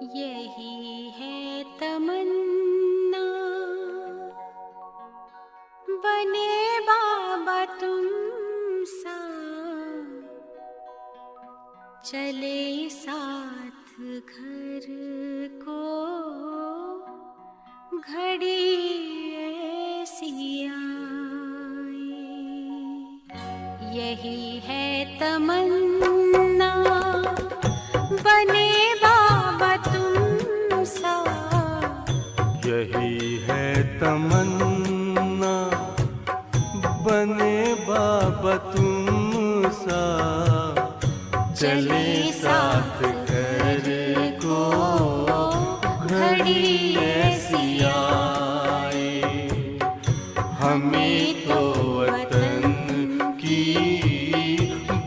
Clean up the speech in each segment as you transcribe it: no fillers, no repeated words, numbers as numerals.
यही है तमन्ना बने बाबा तुम सा, चले साथ घर को घड़ी ऐसी आए। यही है तमन्ना बने बाबा तुम सा, यही है तमन्ना बने बाबा तुम सा, चले साथ घर को घड़ी ऐसी आए। हमें तो वतन की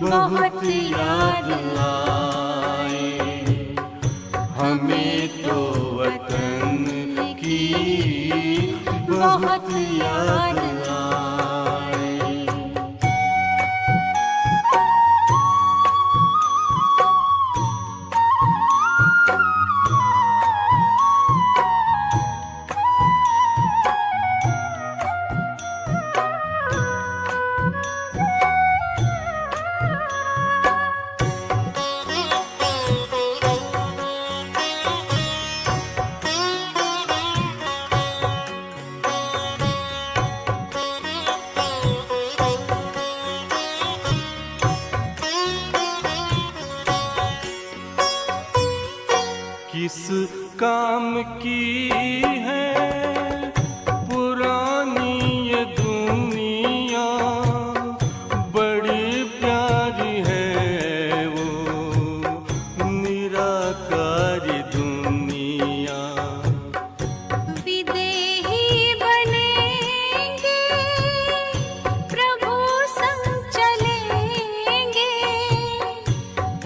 बहुत याद आए, हमें तो वतन की बहुत याद आए। किस काम की है पुरानी ये दुनिया, बड़ी प्यारी है वो निराकारी दुनिया। विदेही बनेंगे प्रभु संग चलेंगे,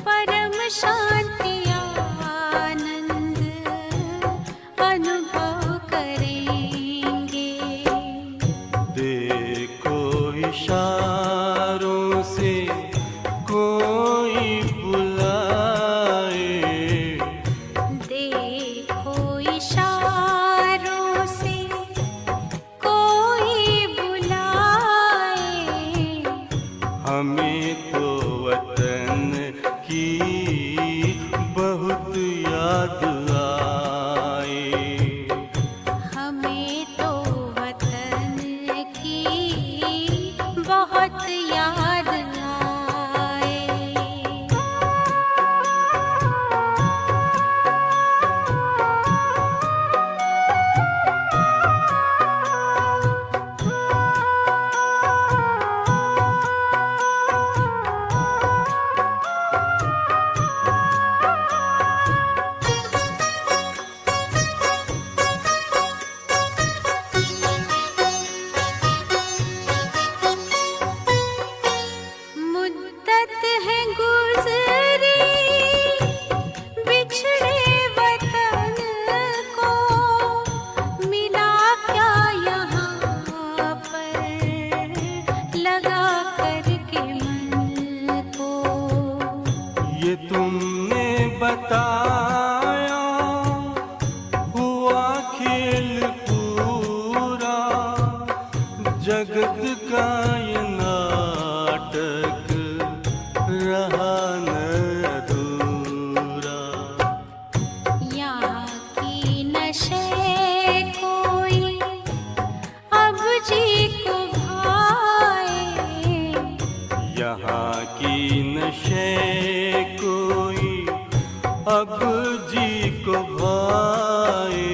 परम शांति अनुभव करेंगे। देखो इशारों से कोई बुलाए, देखो इशारों से कोई बुलाए। हमें तो वतन की बहुत याद आए, हमें तो वतन की बहुत याद आए। मुद्दत है गुज़री बिछड़े वतन को, मिला क्या यहाँ पर लगा करके मन को। ये तुमने बताया हुआ खेल पूरा, जगत का ये नाटक रहा न अधूरा। यहाँ की नशे कोई अब जी को भाए, यहाँ की नशे कोई अब जी को भाए।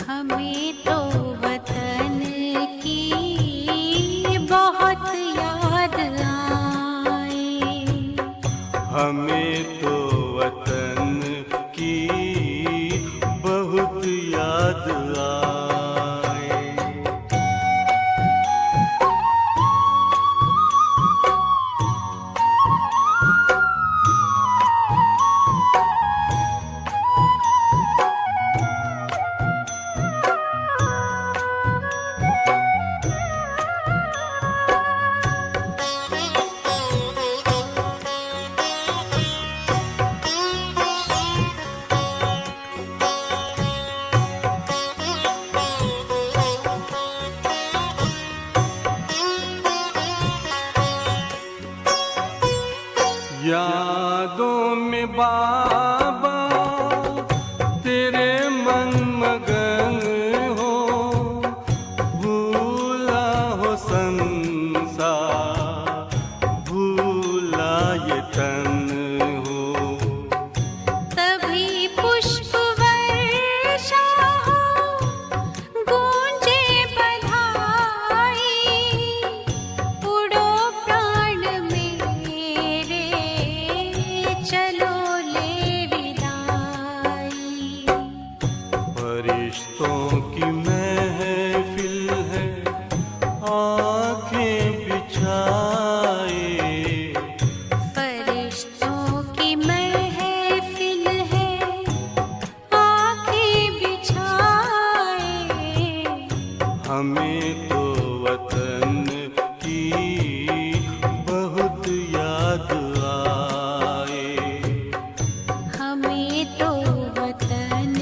हमें तो वतन की बहुत याद आए, हमें तो वतन की बहुत याद आए। बाबा तेरे मन मगन हो, भूला हो संसार, भूला ये तन हो। तभी पुष्प वर्षा हो, गूंजे बधाई, उड़ो प्राण मेरे, चलो ले विदाई। फरिश्तों की महफिल है, आंखें बिछाए, फरिश्तों की महफिल है, आंखें बिछाए। हमें तो वतन की बहुत याद आए। हमें तो वतन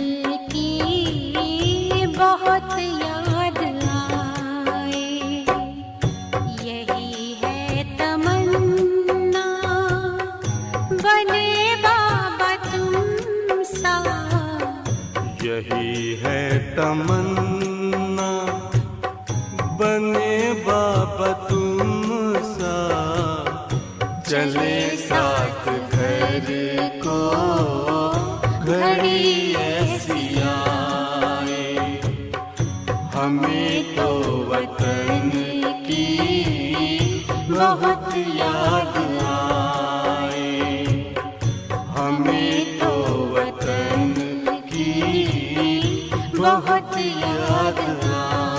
की बहुत याद आए। यही है तमन्ना, बने बाबा तुम सा। यही है तमन्ना, बने बाबा तुम सा। चले साथ घर को घड़ी ऐसी आए। हमें तो वतन की बहुत याद आए। हमें तो वतन की बहुत याद आए।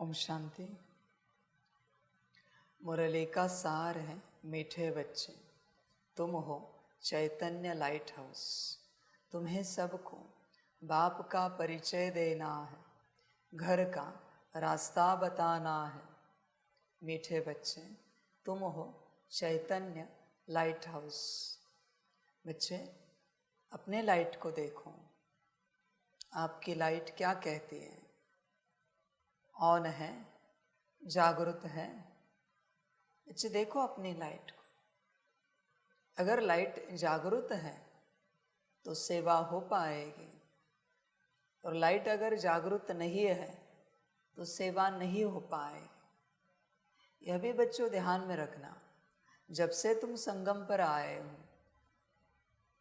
ओम शांति। मुरली का सार है मीठे बच्चे, तुम हो चैतन्य लाइट हाउस। तुम्हें सबको बाप का परिचय देना है, घर का रास्ता बताना है। मीठे बच्चे, तुम हो चैतन्य लाइट हाउस। बच्चे, अपने लाइट को देखो, आपकी लाइट क्या कहती है? ऑन है, जागरूक है? बच्चे देखो अपनी लाइट को। अगर लाइट जागरूक है तो सेवा हो पाएगी, और लाइट अगर जागरूक नहीं है तो सेवा नहीं हो पाएगी। यह भी बच्चों ध्यान में रखना। जब से तुम संगम पर आए हो,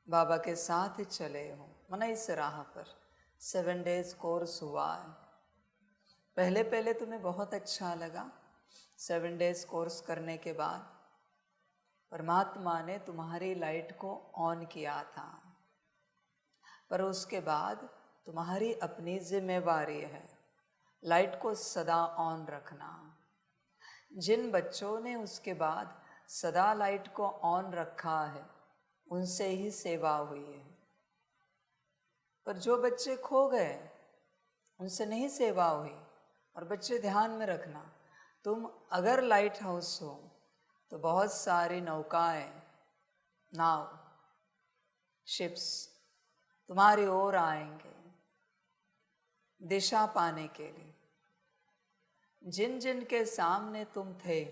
बाबा के साथ चले हो, मना इस राह पर 7 डेज कोर्स हुआ है। पहले पहले तुम्हें बहुत अच्छा लगा। 7 डेज कोर्स करने के बाद परमात्मा ने तुम्हारी लाइट को ऑन किया था, पर उसके बाद तुम्हारी अपनी जिम्मेवारी है लाइट को सदा ऑन रखना। जिन बच्चों ने उसके बाद सदा लाइट को ऑन रखा है, उनसे ही सेवा हुई है। पर जो बच्चे खो गए, उनसे नहीं सेवा हुई। और बच्चे ध्यान में रखना, तुम अगर लाइट हाउस हो तो बहुत सारी नौकाएं, नाव, शिप्स तुम्हारी ओर आएंगे दिशा पाने के लिए। जिन जिन के सामने तुम थे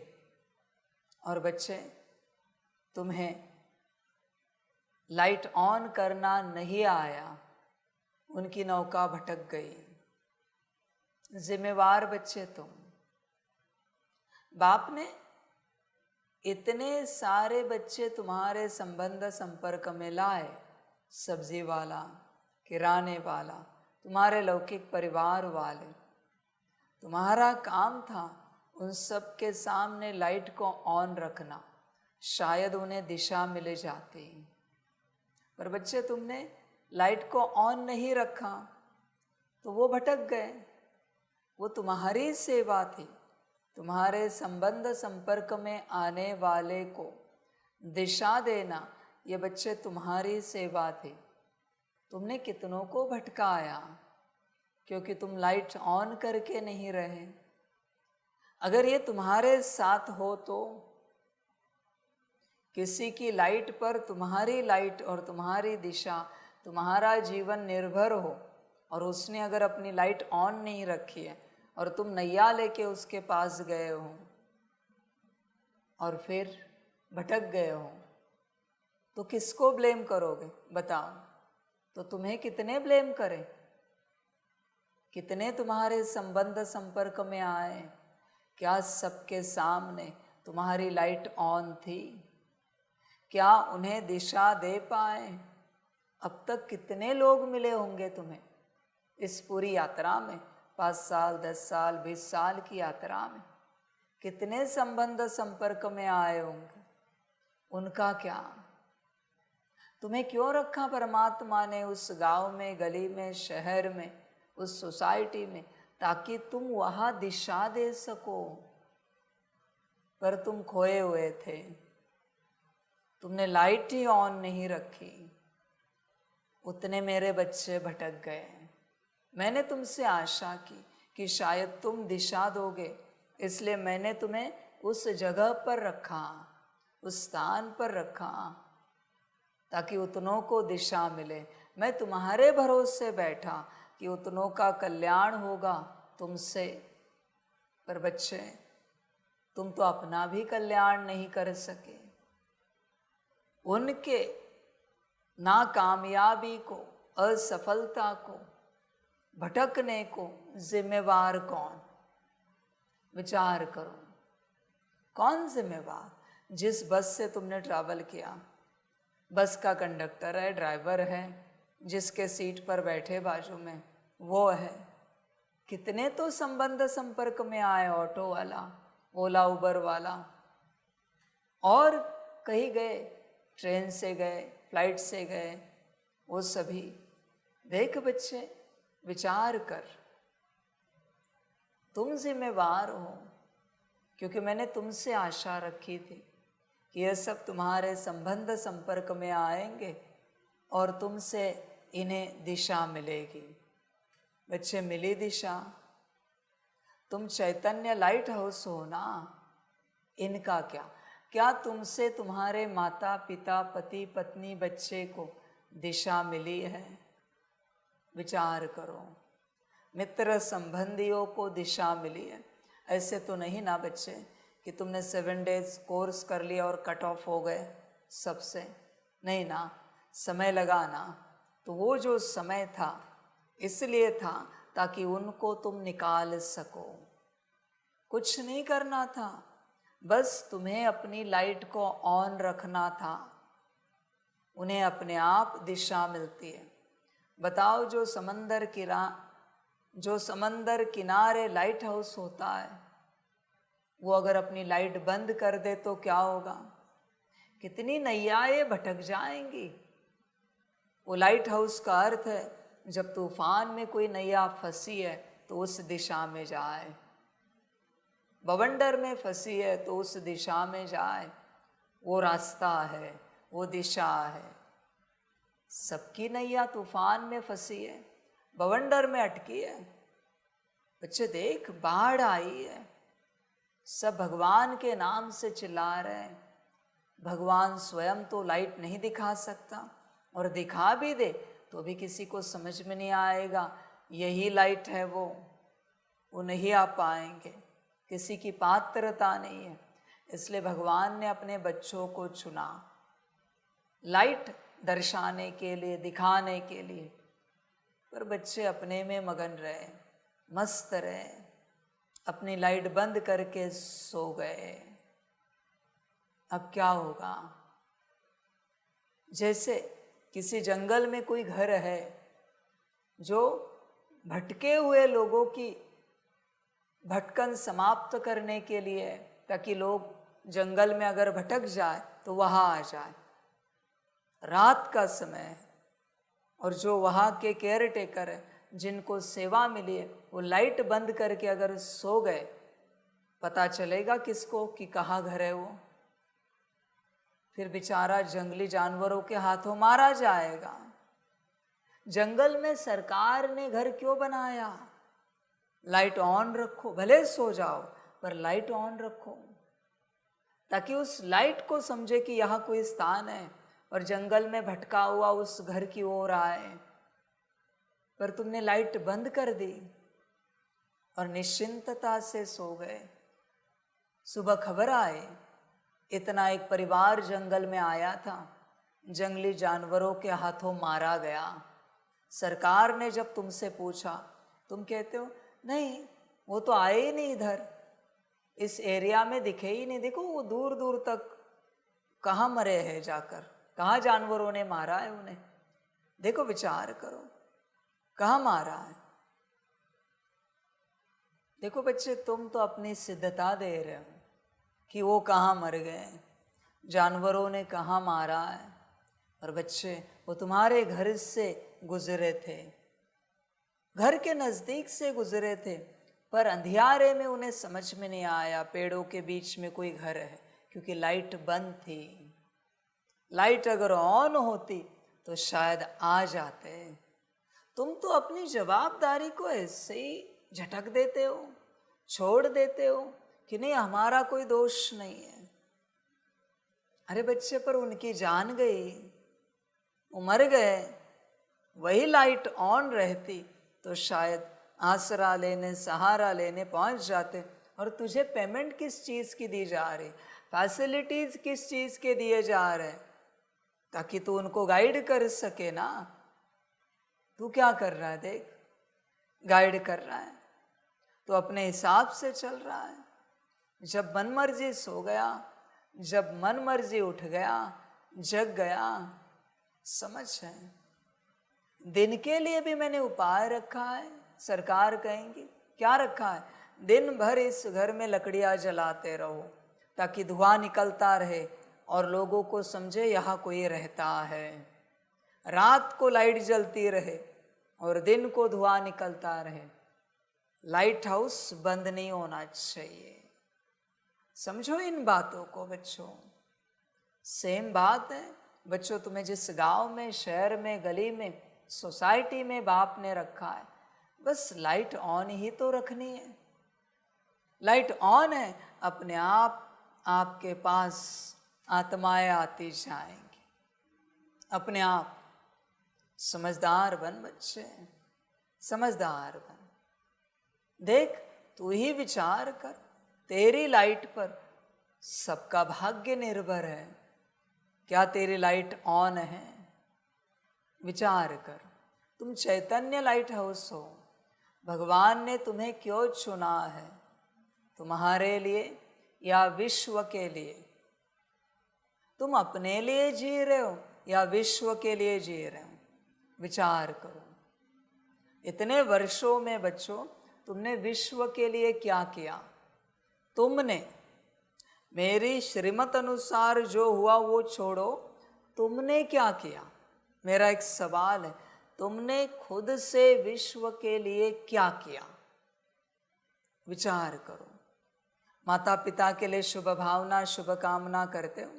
और बच्चे तुम्हें लाइट ऑन करना नहीं आया, उनकी नौका भटक गई। जिम्मेवार बच्चे तुम। बाप ने इतने सारे बच्चे तुम्हारे संबंध संपर्क में लाए, सब्जी वाला, किराने वाला, तुम्हारे लौकिक परिवार वाले। तुम्हारा काम था उन सब के सामने लाइट को ऑन रखना, शायद उन्हें दिशा मिल जाती। पर बच्चे तुमने लाइट को ऑन नहीं रखा तो वो भटक गए। वो तुम्हारी सेवा थी, तुम्हारे संबंध संपर्क में आने वाले को दिशा देना, ये बच्चे तुम्हारी सेवा थी। तुमने कितनों को भटकाया क्योंकि तुम लाइट ऑन करके नहीं रहे। अगर ये तुम्हारे साथ हो तो किसी की लाइट पर तुम्हारी लाइट और तुम्हारी दिशा, तुम्हारा जीवन निर्भर हो, और उसने अगर अपनी लाइट ऑन नहीं रखी है और तुम नैया लेके उसके पास गए हो और फिर भटक गए हो, तो किसको ब्लेम करोगे? बताओ। तो तुम्हें कितने ब्लेम करें? कितने तुम्हारे संबंध संपर्क में आए? क्या सबके सामने तुम्हारी लाइट ऑन थी? क्या उन्हें दिशा दे पाए? अब तक कितने लोग मिले होंगे तुम्हें इस पूरी यात्रा में? 5 साल, 10 साल, 20 साल की यात्रा में कितने संबंध संपर्क में आए होंगे? उनका क्या? तुम्हें क्यों रखा परमात्मा ने उस गांव में, गली में, शहर में, उस सोसाइटी में? ताकि तुम वहाँ दिशा दे सको। पर तुम खोए हुए थे, तुमने लाइट ही ऑन नहीं रखी। उतने मेरे बच्चे भटक गए। मैंने तुमसे आशा की कि शायद तुम दिशा दोगे, इसलिए मैंने तुम्हें उस जगह पर रखा, उस स्थान पर रखा, ताकि उतनों को दिशा मिले। मैं तुम्हारे भरोसे बैठा कि उतनों का कल्याण होगा तुमसे। पर बच्चे, तुम तो अपना भी कल्याण नहीं कर सके। उनके नाकामयाबी को, असफलता को, भटकने को जिम्मेवार कौन? विचार करो, कौन जिम्मेवार? जिस बस से तुमने ट्रैवल किया, बस का कंडक्टर है, ड्राइवर है, जिसके सीट पर बैठे बाजू में वो है। कितने तो संबंध संपर्क में आए, ऑटो वाला, ओला उबर वाला, और कहीं गए, ट्रेन से गए, फ्लाइट से गए, वो सभी। देख बच्चे, विचार कर, तुम जिम्मेवार हो, क्योंकि मैंने तुमसे आशा रखी थी कि यह सब तुम्हारे संबंध संपर्क में आएंगे और तुमसे इन्हें दिशा मिलेगी। बच्चे, मिली दिशा? तुम चैतन्य लाइट हाउस हो ना, इनका क्या तुमसे तुम्हारे माता पिता पति पत्नी बच्चे को दिशा मिली है? विचार करो। मित्र संबंधियों को दिशा मिली है? ऐसे तो नहीं ना बच्चे कि तुमने 7 डेज कोर्स कर लिया और कट ऑफ हो गए सबसे, नहीं ना, समय लगा ना। तो वो जो समय था इसलिए था ताकि उनको तुम निकाल सको, कुछ नहीं करना था, बस तुम्हें अपनी लाइट को ऑन रखना था, उन्हें अपने आप दिशा मिलती है। बताओ, जो समंदर किनारे लाइट हाउस होता है, वो अगर अपनी लाइट बंद कर दे तो क्या होगा? कितनी नैयाएं भटक जाएंगी। वो लाइट हाउस का अर्थ है जब तूफान में कोई नैया फंसी है तो उस दिशा में जाए, बवंडर में फंसी है तो उस दिशा में जाए। वो रास्ता है, वो दिशा है। सबकी नैया तूफान में फंसी है, बवंडर में अटकी है। बच्चे देख, बाढ़ आई है, सब भगवान के नाम से चिल्ला रहे हैं। भगवान स्वयं तो लाइट नहीं दिखा सकता, और दिखा भी दे तो भी किसी को समझ में नहीं आएगा यही लाइट है। वो नहीं आ पाएंगे, किसी की पात्रता नहीं है। इसलिए भगवान ने अपने बच्चों को चुना लाइट दर्शाने के लिए, दिखाने के लिए। पर बच्चे अपने में मगन रहे, मस्त रहे, अपनी लाइट बंद करके सो गए। अब क्या होगा? जैसे किसी जंगल में कोई घर है जो भटके हुए लोगों की भटकन समाप्त करने के लिए, ताकि लोग जंगल में अगर भटक जाए तो वहाँ आ जाए। रात का समय है और जो वहाँ के केयर टेकर है, जिनको सेवा मिली है, वो लाइट बंद करके अगर सो गए, पता चलेगा किसको कि कहाँ घर है वो? फिर बेचारा जंगली जानवरों के हाथों मारा जाएगा। जंगल में सरकार ने घर क्यों बनाया? लाइट ऑन रखो, भले सो जाओ पर लाइट ऑन रखो, ताकि उस लाइट को समझे कि यहाँ कोई स्थान है और जंगल में भटका हुआ उस घर की ओर आए। पर तुमने लाइट बंद कर दी और निश्चिंतता से सो गए। सुबह खबर आए, इतना एक परिवार जंगल में आया था, जंगली जानवरों के हाथों मारा गया। सरकार ने जब तुमसे पूछा, तुम कहते हो नहीं, वो तो आए ही नहीं, इधर इस एरिया में दिखे ही नहीं। देखो वो दूर दूर तक कहाँ मरे हैं जाकर, कहाँ जानवरों ने मारा है उन्हें। देखो, विचार करो, कहाँ मारा है। देखो बच्चे, तुम तो अपनी सिद्धता दे रहे हो कि वो कहाँ मर गए, जानवरों ने कहाँ मारा है। और बच्चे, वो तुम्हारे घर से गुजरे थे, घर के नज़दीक से गुजरे थे, पर अंधियारे में उन्हें समझ में नहीं आया पेड़ों के बीच में कोई घर है, क्योंकि लाइट बंद थी। लाइट अगर ऑन होती तो शायद आ जाते। तुम तो अपनी जवाबदारी को ऐसे ही झटक देते हो, छोड़ देते हो कि नहीं, हमारा कोई दोष नहीं है। अरे बच्चे, पर उनकी जान गई, वो मर गए। वही लाइट ऑन रहती तो शायद आसरा लेने, सहारा लेने पहुंच जाते। और तुझे पेमेंट किस चीज़ की दी जा रही, फैसिलिटीज़ किस चीज़ के दिए जा रहे, ताकि तू उनको गाइड कर सके ना। तू क्या कर रहा है? देख, गाइड कर रहा है तो अपने हिसाब से चल रहा है। जब मन मर्जी सो गया, जब मन मर्जी उठ गया, जग गया। समझ है? दिन के लिए भी मैंने उपाय रखा है। सरकार कहेंगी क्या रखा है? दिन भर इस घर में लकड़ियाँ जलाते रहो, ताकि धुआं निकलता रहे और लोगों को समझे यहाँ कोई रहता है। रात को लाइट जलती रहे और दिन को धुआं निकलता रहे। लाइट हाउस बंद नहीं होना चाहिए। समझो इन बातों को बच्चों। सेम बात है बच्चों, तुम्हें जिस गांव में, शहर में, गली में, सोसाइटी में बाप ने रखा है, बस लाइट ऑन ही तो रखनी है। लाइट ऑन है, अपने आप आपके पास आत्माएं आती जाएंगी अपने आप। समझदार बन बच्चे, समझदार बन। देख, तू ही विचार कर, तेरी लाइट पर सबका भाग्य निर्भर है। क्या तेरी लाइट ऑन है? विचार कर। तुम चैतन्य लाइट हाउस हो। भगवान ने तुम्हें क्यों चुना है? तुम्हारे लिए या विश्व के लिए? तुम अपने लिए जी रहे हो या विश्व के लिए जी रहे हो? विचार करो। इतने वर्षों में बच्चों तुमने विश्व के लिए क्या किया? तुमने मेरी श्रीमत अनुसार जो हुआ वो छोड़ो, तुमने क्या किया? मेरा एक सवाल है, तुमने खुद से विश्व के लिए क्या किया? विचार करो। माता पिता के लिए शुभ भावना, शुभ कामना करते हो,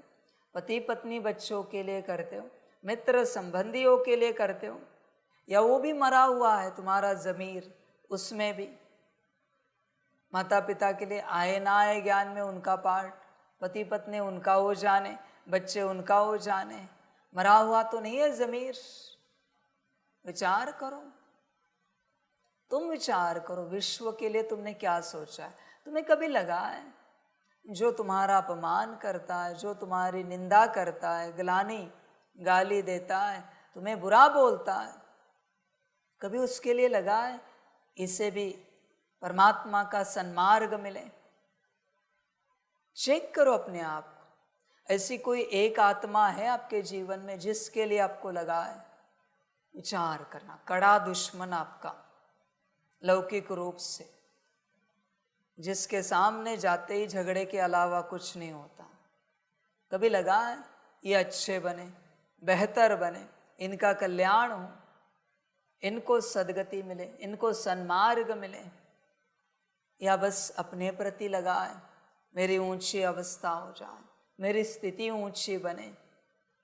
पति पत्नी बच्चों के लिए करते हो, मित्र संबंधियों के लिए करते हो, या वो भी मरा हुआ है तुम्हारा ज़मीर, उसमें भी माता पिता के लिए आए ना आए ज्ञान में उनका पार्ट, पति पत्नी उनका हो जाने, बच्चे उनका हो जाने, मरा हुआ तो नहीं है ज़मीर। विचार करो, तुम विचार करो, विश्व के लिए तुमने क्या सोचा है? तुम्हें कभी लगा है जो तुम्हारा अपमान करता है, जो तुम्हारी निंदा करता है, गाली देता है, तुम्हें बुरा बोलता है, कभी उसके लिए लगा है इसे भी परमात्मा का सन्मार्ग मिले? चेक करो अपने आप को। ऐसी कोई एक आत्मा है आपके जीवन में जिसके लिए आपको लगा है? विचार करना। कड़ा दुश्मन आपका लौकिक रूप से, जिसके सामने जाते ही झगड़े के अलावा कुछ नहीं होता। कभी लगा है ये अच्छे बने, बेहतर बने, इनका कल्याण हो, इनको सद्गति मिले, इनको सन्मार्ग मिले? या बस अपने प्रति लगा है मेरी ऊंची अवस्था हो जाए, मेरी स्थिति ऊंची बने,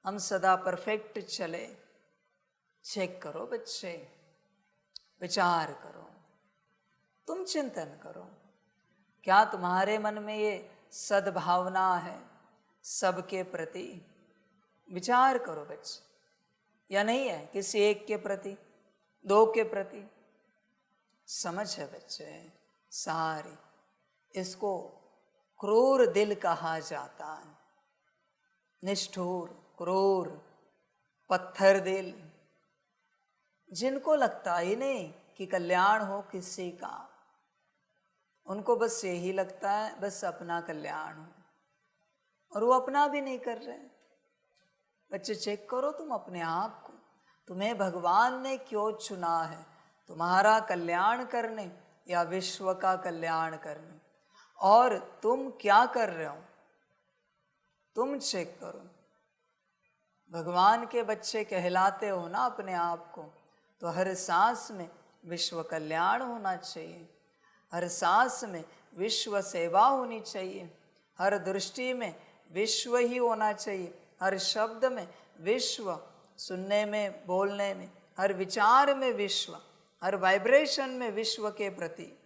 हम सदा परफेक्ट चले? चेक करो बच्चे, विचार करो, तुम चिंतन करो। क्या तुम्हारे मन में ये सद्भावना है सबके प्रति? विचार करो बच्चे। या नहीं है किसी एक के प्रति, दो के प्रति? समझ है बच्चे सारी। इसको क्रूर दिल कहा जाता है, निष्ठुर, क्रूर, पत्थर दिल, जिनको लगता ही नहीं कि कल्याण हो किसी का। उनको बस यही लगता है बस अपना कल्याण हो, और वो अपना भी नहीं कर रहे। बच्चे चेक करो तुम अपने आप को, तुम्हें भगवान ने क्यों चुना है? तुम्हारा कल्याण करने या विश्व का कल्याण करने? और तुम क्या कर रहे हो? तुम चेक करो। भगवान के बच्चे कहलाते हो ना अपने आप को, तो हर सांस में विश्व कल्याण होना चाहिए, हर सांस में विश्व सेवा होनी चाहिए, हर दृष्टि में विश्व ही होना चाहिए, हर शब्द में विश्व, सुनने में, बोलने में, हर विचार में विश्व, हर वाइब्रेशन में विश्व के प्रति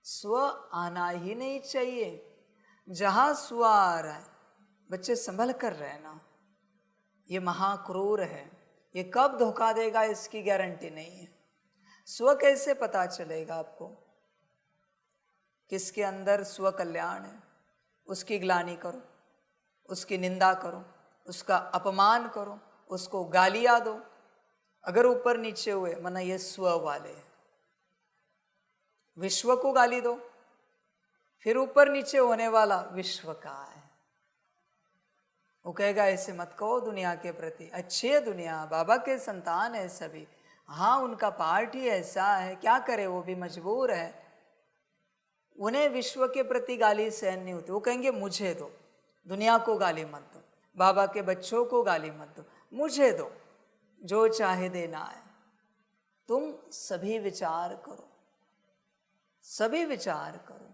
स्व आना ही नहीं चाहिए। जहाँ स्व आ रहा है, बच्चे संभल कर रहना। ये महाक्रूर है, ये कब धोखा देगा इसकी गारंटी नहीं है। स्व कैसे पता चलेगा आपको किसके अंदर स्व कल्याण है? उसकी ग्लानि करो, उसकी निंदा करो, उसका अपमान करो, उसको गालियाँ दो। अगर ऊपर नीचे हुए माना ये स्व वाले हैं, विश्व को गाली दो, फिर ऊपर नीचे होने वाला विश्व का है। वो कहेगा ऐसे मत कहो दुनिया के प्रति, अच्छी है दुनिया, बाबा के संतान है सभी। हाँ, उनका पार्ट ही ऐसा है, क्या करे, वो भी मजबूर है, उन्हें विश्व के प्रति गाली सहन नहीं होती। वो कहेंगे मुझे दो, दुनिया को गाली मत दो, बाबा के बच्चों को गाली मत दो, मुझे दो, जो चाहे देना है। तुम सभी विचार करो, सभी विचार करो।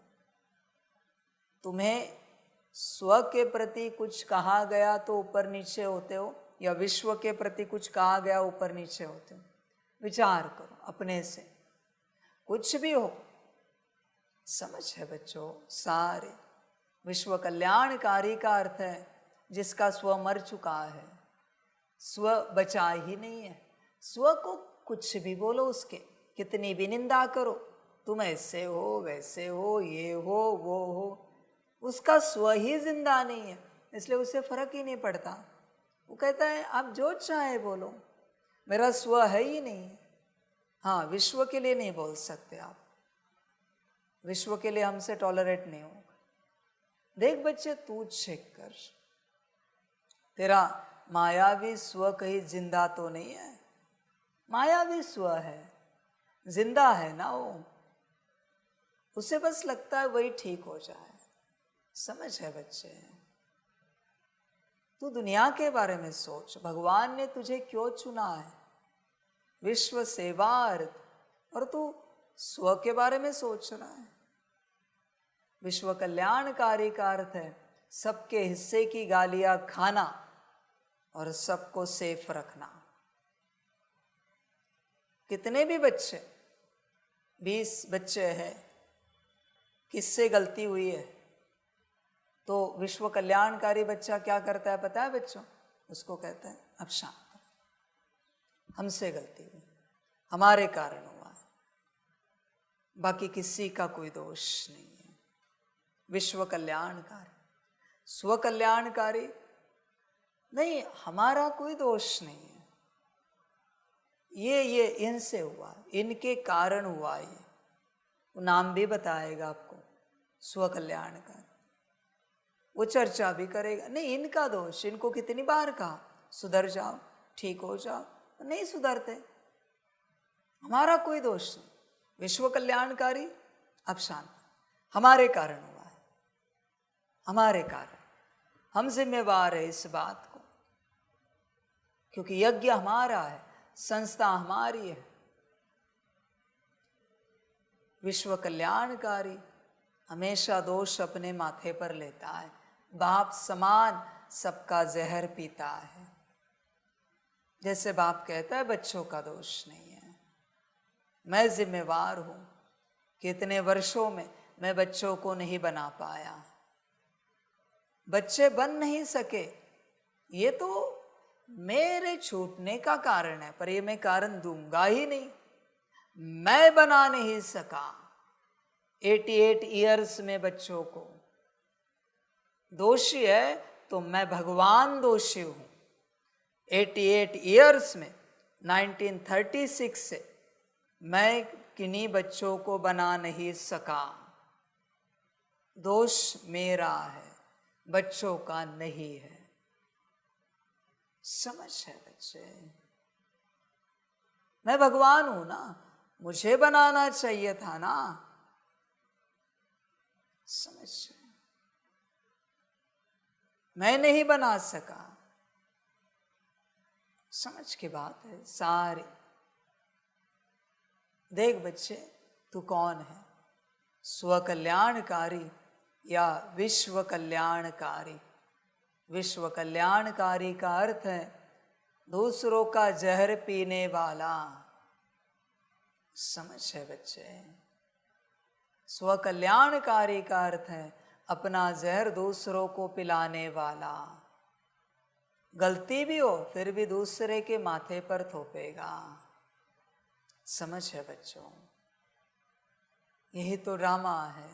तुम्हें स्व के प्रति कुछ कहा गया तो ऊपर नीचे होते हो, या विश्व के प्रति कुछ कहा गया ऊपर नीचे होते हो? विचार करो अपने से, कुछ भी हो। समझ है बच्चों? सारे विश्व कल्याणकारी का अर्थ है जिसका स्व मर चुका है, स्व बचा ही नहीं है। स्व को कुछ भी बोलो, उसके कितनी भी निंदा करो, तुम ऐसे हो, वैसे हो, ये हो, वो हो, उसका स्व ही जिंदा नहीं है, इसलिए उसे फर्क ही नहीं पड़ता। वो कहता है आप जो चाहे बोलो, मेरा स्व है ही नहीं। हाँ, विश्व के लिए नहीं बोल सकते आप, विश्व के लिए हमसे टॉलरेट नहीं होगा। देख बच्चे, तू चेक कर, तेरा मायावी स्व कहीं जिंदा तो नहीं है? मायावी स्व है, जिंदा है ना वो, उसे बस लगता है वही ठीक हो जाए। समझ है बच्चे? तू दुनिया के बारे में सोच, भगवान ने तुझे क्यों चुना है? विश्व सेवार्थ, और तू स्व के बारे में सोच रहा है। विश्व कल्याणकारी का अर्थ है सबके हिस्से की गालियां खाना और सबको सेफ रखना। कितने भी बच्चे, 20 बच्चे हैं, किससे गलती हुई है तो विश्व कल्याणकारी बच्चा क्या करता है पता है बच्चों? उसको कहता है अब शांत, हमसे गलती हुई, हमारे कारण हुआ है, बाकी किसी का कोई दोष नहीं है। विश्व कल्याणकारी, स्व कल्याणकारी नहीं, हमारा कोई दोष नहीं है, ये इनसे हुआ, इनके कारण हुआ, ये वो नाम भी बताएगा आपको, स्व कल्याणकारी। वो चर्चा भी करेगा, नहीं इनका दोष, इनको कितनी बार कहा सुधर जाओ, ठीक हो जाओ, नहीं सुधरते, हमारा कोई दोष नहीं। विश्व कल्याणकारी अब शांत, हमारे कारण हुआ है, हमारे कारण, हम जिम्मेवार है इस बात को, क्योंकि यज्ञ हमारा है, संस्था हमारी है। विश्व कल्याणकारी हमेशा दोष अपने माथे पर लेता है, बाप समान सबका जहर पीता है। जैसे बाप कहता है बच्चों का दोष नहीं है, मैं जिम्मेवार हूं कि इतने वर्षों में मैं बच्चों को नहीं बना पाया, बच्चे बन नहीं सके, ये तो मेरे छूटने का कारण है, पर ये मैं कारण दूंगा ही नहीं। मैं बना नहीं सका 88 ईयर्स में बच्चों को, दोषी है तो मैं भगवान दोषी हूं। 88 ईयर्स में 1936 से मैं किन्हीं बच्चों को बना नहीं सका, दोष मेरा है, बच्चों का नहीं है। समझ है बच्चे? मैं भगवान हूं ना, मुझे बनाना चाहिए था ना। समझ, मैं नहीं बना सका। समझ की बात है सारी। देख बच्चे, तू कौन है, स्व कल्याणकारी या विश्व कल्याणकारी? विश्व कल्याणकारी का अर्थ है दूसरों का जहर पीने वाला। समझ है बच्चे? स्व कल्याणकारी का अर्थ है अपना जहर दूसरों को पिलाने वाला। गलती भी हो फिर भी दूसरे के माथे पर थोपेगा। समझ है बच्चों? यही तो ड्रामा है,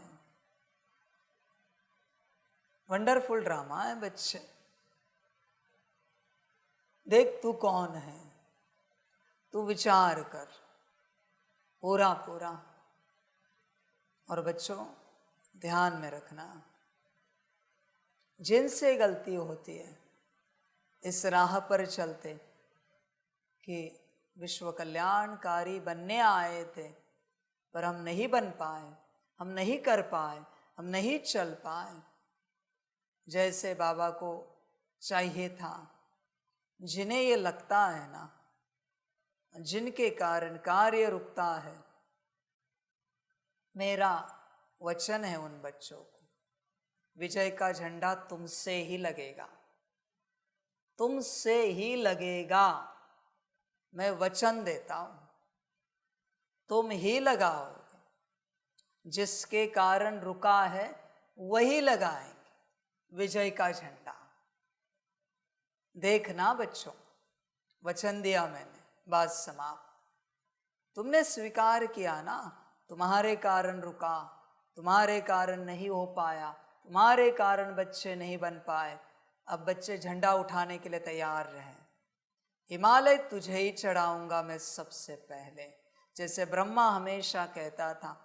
वंडरफुल ड्रामा है बच्चे। देख तू कौन है, तू विचार कर पूरा पूरा। और बच्चों ध्यान में रखना, जिनसे गलती होती है इस राह पर चलते कि विश्व कल्याणकारी बनने आए थे पर हम नहीं बन पाए, हम नहीं कर पाए, हम नहीं चल पाए जैसे बाबा को चाहिए था। जिन्हें ये लगता है ना, जिनके कारण कार्य रुकता है, मेरा वचन है उन बच्चों को, विजय का झंडा तुमसे ही लगेगा, तुमसे ही लगेगा। मैं वचन देता हूं, तुम ही लगाओगे। जिसके कारण रुका है वही लगाएंगे विजय का झंडा। देखना बच्चों, वचन दिया मैंने, बात समाप्त। तुमने स्वीकार किया ना, तुम्हारे कारण रुका, तुम्हारे कारण नहीं हो पाया, तुम्हारे कारण बच्चे नहीं बन पाए। अब बच्चे झंडा उठाने के लिए तैयार रहे। हिमालय तुझे ही चढ़ाऊंगा मैं सबसे पहले। जैसे ब्रह्मा हमेशा कहता था,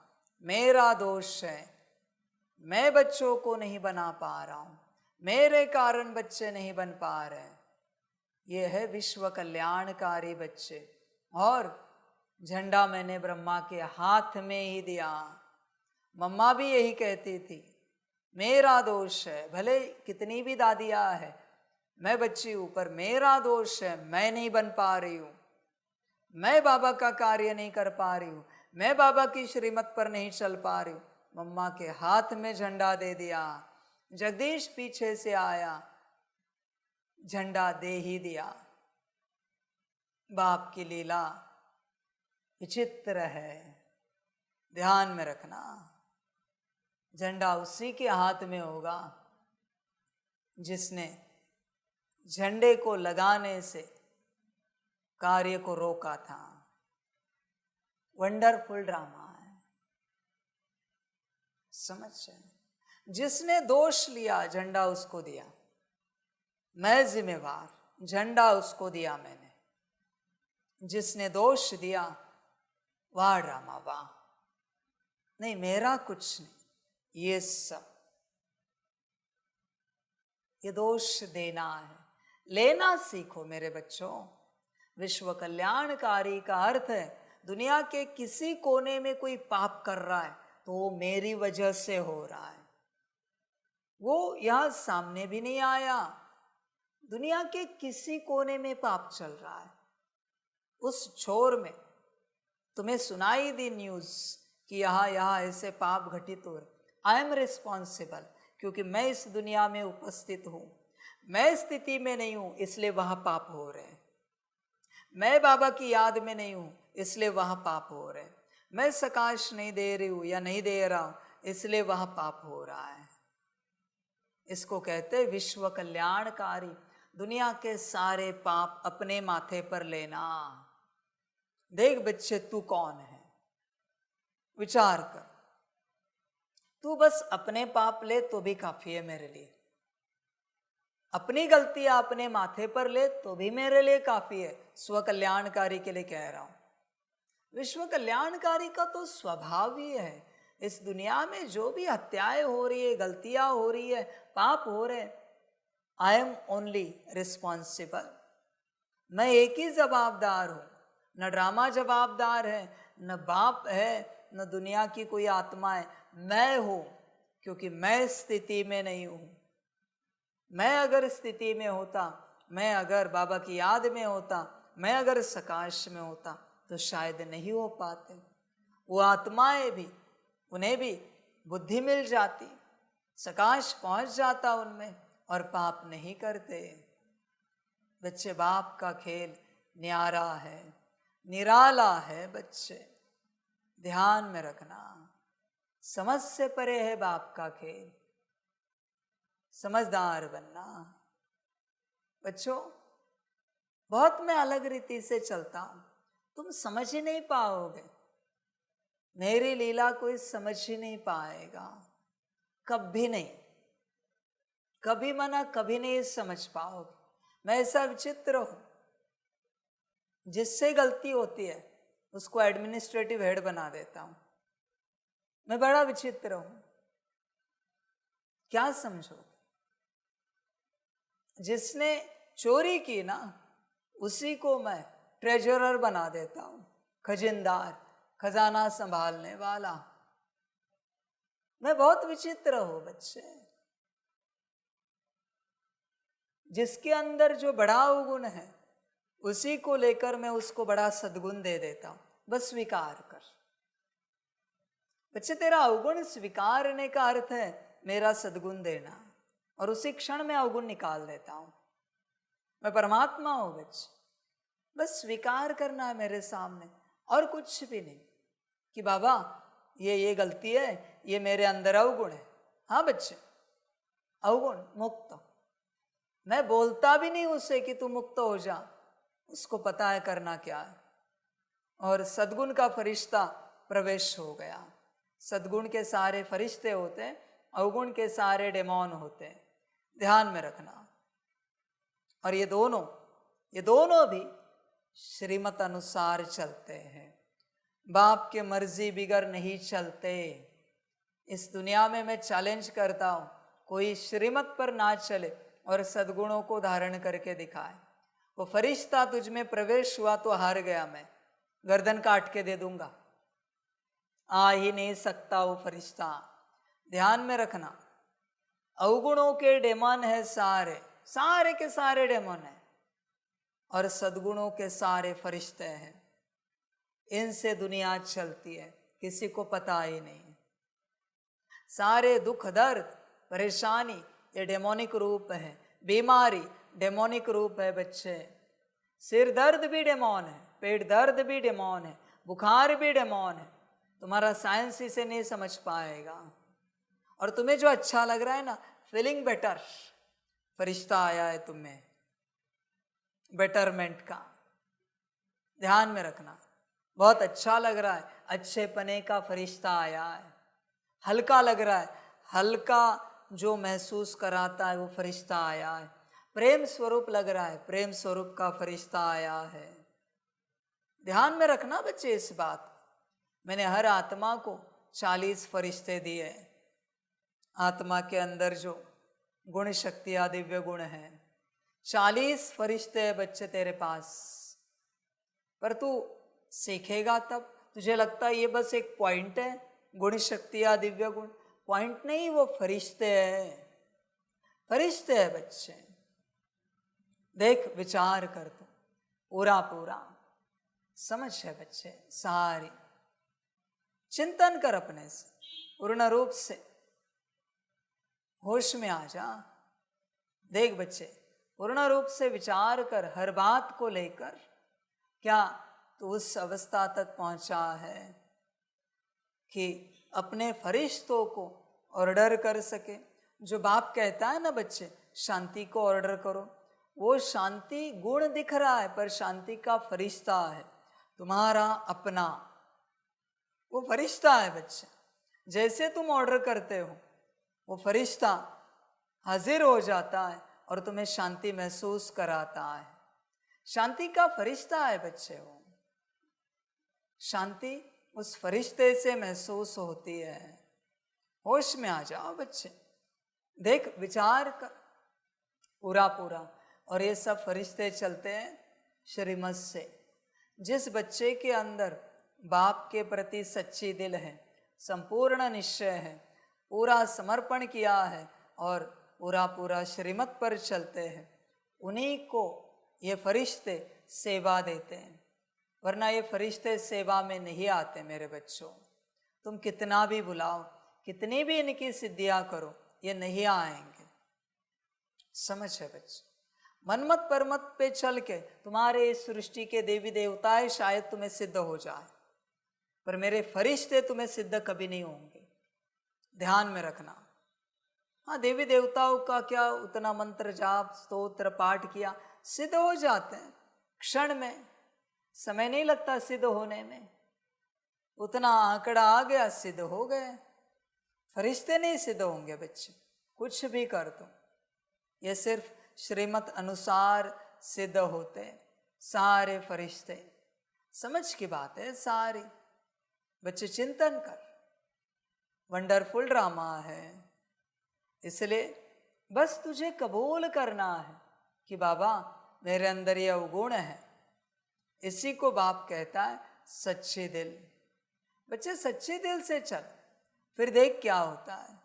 मेरा दोष है, मैं बच्चों को नहीं बना पा रहा हूं, मेरे कारण बच्चे नहीं बन पा रहे। ये है विश्व कल्याणकारी बच्चे। और झंडा मैंने ब्रह्मा के हाथ में ही दिया। मम्मा भी यही कहती थी, मेरा दोष है, भले कितनी भी दादियाँ है, मैं बच्ची हूं, पर मेरा दोष है, मैं नहीं बन पा रही हूं, मैं बाबा का कार्य नहीं कर पा रही हूं, मैं बाबा की श्रीमत पर नहीं चल पा रही हूं। मम्मा के हाथ में झंडा दे दिया। जगदीश पीछे से आया, झंडा दे ही दिया। बाप की लीला विचित्र है, ध्यान में रखना। झंडा उसी के हाथ में होगा जिसने झंडे को लगाने से कार्य को रोका था। वंडरफुल ड्रामा है, समझ जाए। जिसने दोष लिया, झंडा उसको दिया, मैं जिम्मेवार, झंडा उसको दिया मैंने। जिसने दोष दिया, वाह ड्रामा वाह, नहीं मेरा कुछ नहीं, ये सब ये दोष देना है। लेना सीखो मेरे बच्चों। विश्व कल्याणकारी का अर्थ है, दुनिया के किसी कोने में कोई पाप कर रहा है तो वो मेरी वजह से हो रहा है। वो यहां सामने भी नहीं आया, दुनिया के किसी कोने में पाप चल रहा है। उस छोर में तुम्हें सुनाई दी न्यूज कि यहाँ ऐसे पाप घटित हो रहे। आई एम रिस्पॉन्सिबल, क्योंकि मैं इस दुनिया में उपस्थित हूं, मैं स्थिति में नहीं हूं इसलिए वहां पाप हो रहे हैं। मैं बाबा की याद में नहीं हूं इसलिए वहां पाप हो रहे हैं। मैं सकाश नहीं दे रही हूं या नहीं दे रहा हूं इसलिए वहां पाप हो रहा है। इसको कहते हैं विश्व कल्याणकारी। दुनिया के सारे पाप अपने माथे पर लेना। देख बच्चे, तू कौन है, विचार कर। तू बस अपने पाप ले तो भी काफी है मेरे लिए। अपनी गलतियां अपने माथे पर ले तो भी मेरे लिए काफी है। स्व कल्याणकारी के लिए कह रहा हूं। विश्व कल्याणकारी का तो स्वभाव ही है, इस दुनिया में जो भी हत्याएं हो रही है, गलतियां हो रही है, पाप हो रहे, आई एम ओनली रिस्पॉन्सिबल। मैं एक ही जवाबदार हूं। न ड्रामा जवाबदार है, न बाप है, न दुनिया की कोई आत्मा है। मैं हूं, क्योंकि मैं स्थिति में नहीं हूं। मैं अगर स्थिति में होता, मैं अगर बाबा की याद में होता, मैं अगर सकाश में होता तो शायद नहीं हो पाते। वो आत्माएं भी, उन्हें भी बुद्धि मिल जाती, सकाश पहुंच जाता उनमें, और पाप नहीं करते। बच्चे, बाप का खेल न्यारा है, निराला है। बच्चे ध्यान में रखना, समझ से परे है बाप का खेल। समझदार बनना। बच्चों, बहुत मैं अलग रीति से चलता हूं, तुम समझ ही नहीं पाओगे। मेरी लीला कोई समझ ही नहीं पाएगा, कभी नहीं, कभी मना कभी नहीं समझ पाओगे। मैं ऐसा विचित्र हूं, जिससे गलती होती है उसको एडमिनिस्ट्रेटिव हेड बना देता हूं। मैं बड़ा विचित्र हूं, क्या समझोगे? जिसने चोरी की ना, उसी को मैं ट्रेजरर बना देता हूं, खजिनदार, खजाना संभालने वाला। मैं बहुत विचित्र हूं बच्चे। जिसके अंदर जो बड़ा अवगुण है, उसी को लेकर मैं उसको बड़ा सद्गुण दे देता हूं। बस स्वीकार कर। बच्चे तेरा अवगुण स्वीकारने का अर्थ है मेरा सद्गुण देना, और उसी क्षण में अवगुण निकाल देता हूं। मैं परमात्मा हूं बच्चे, बस स्वीकार करना है मेरे सामने, और कुछ भी नहीं कि बाबा ये गलती है, ये मेरे अंदर अवगुण है। हाँ बच्चे, अवगुण मुक्त। मैं बोलता भी नहीं उसे कि तू मुक्त हो जा, उसको पता है करना क्या है। और सद्गुण का फरिश्ता प्रवेश हो गया। सद्गुण के सारे फरिश्ते होते हैं, अवगुण के सारे डेमोन होते हैं, ध्यान में रखना। और ये दोनों भी श्रीमत अनुसार चलते हैं, बाप के मर्जी बिगर नहीं चलते। इस दुनिया में मैं चैलेंज करता हूं, कोई श्रीमत पर ना चले और सद्गुणों को धारण करके दिखाए। वो फरिश्ता तुझ में प्रवेश हुआ तो हार गया, मैं गर्दन काट के दे दूंगा, आ ही नहीं सकता वो फरिश्ता। ध्यान में रखना, अवगुणों के डेमन है सारे के सारे डेमन है, और सद्गुणों के सारे फरिश्ते हैं। इनसे दुनिया चलती है, किसी को पता ही नहीं। सारे दुख दर्द परेशानी ये डेमोनिक रूप है, बीमारी डेमोनिक रूप है बच्चे। सिर दर्द भी डेमोन है, पेट दर्द भी डेमोन है, बुखार भी डेमोन है। तुम्हारा साइंस इसे नहीं समझ पाएगा। और तुम्हें जो अच्छा लग रहा है ना, फीलिंग बेटर, फरिश्ता आया है तुम्हें बेटरमेंट का, ध्यान में रखना। बहुत अच्छा लग रहा है, अच्छे पने का फरिश्ता आया है। हल्का लग रहा है, हल्का जो महसूस कराता है वो फरिश्ता आया है। प्रेम स्वरूप लग रहा है, प्रेम स्वरूप का फरिश्ता आया है। ध्यान में रखना बच्चे इस बात। मैंने हर आत्मा को 40 फरिश्ते दिए। आत्मा के अंदर जो गुण शक्तियां दिव्य गुण हैं, 40 फरिश्ते हैं बच्चे तेरे पास। पर तू सीखेगा तब। तुझे लगता है ये बस एक पॉइंट है, गुण शक्तियां दिव्य गुण, पॉइंट नहीं, वो फरिश्ते हैं, फरिश्ते हैं बच्चे। देख, विचार कर तू, पूरा समझ है बच्चे, सारी चिंतन कर अपने से, पूर्ण रूप से होश में आ जा। देख बच्चे, पूर्ण रूप से विचार कर हर बात को लेकर। क्या तू उस अवस्था तक पहुंचा है कि अपने फरिश्तों को ऑर्डर कर सके? जो बाप कहता है ना बच्चे, शांति को ऑर्डर करो, वो शांति गुण दिख रहा है, पर शांति का फरिश्ता है तुम्हारा अपना, वो फरिश्ता है बच्चे। जैसे तुम ऑर्डर करते हो, वो फरिश्ता हाजिर हो जाता है और तुम्हें शांति महसूस कराता है। शांति का फरिश्ता है बच्चे वो। शांति उस फरिश्ते से महसूस होती है। होश में आ जाओ बच्चे, देख, विचार कर पूरा। और ये सब फरिश्ते चलते हैं श्रीमत से। जिस बच्चे के अंदर बाप के प्रति सच्ची दिल है, संपूर्ण निश्चय है, पूरा समर्पण किया है और पूरा श्रीमत पर चलते हैं, उन्हीं को ये फरिश्ते सेवा देते हैं। वरना ये फरिश्ते सेवा में नहीं आते मेरे बच्चों। तुम कितना भी बुलाओ, कितनी भी इनकी सिद्धियां करो, ये नहीं आएंगे। समझ है बच्चे? मनमत परमत पे चल के तुम्हारे इस सृष्टि के देवी देवताएं शायद तुम्हें सिद्ध हो जाए, पर मेरे फरिश्ते तुम्हें सिद्ध कभी नहीं होंगे। ध्यान में रखना। हाँ, देवी देवताओं का क्या, उतना मंत्र जाप स्तोत्र पाठ किया, सिद्ध हो जाते हैं क्षण में, समय नहीं लगता सिद्ध होने में। उतना आंकड़ा आ गया, सिद्ध हो गए। फरिश्ते नहीं सिद्ध होंगे बच्चे, कुछ भी कर दो। ये सिर्फ श्रीमत अनुसार सिद्ध होते सारे फरिश्ते। समझ की बात है सारी। बच्चे चिंतन कर, वंडरफुल ड्रामा है। इसलिए बस तुझे कबूल करना है कि बाबा मेरे अंदर ये अवगुण है। इसी को बाप कहता है सच्चे दिल। बच्चे सच्चे दिल से चल, फिर देख क्या होता है।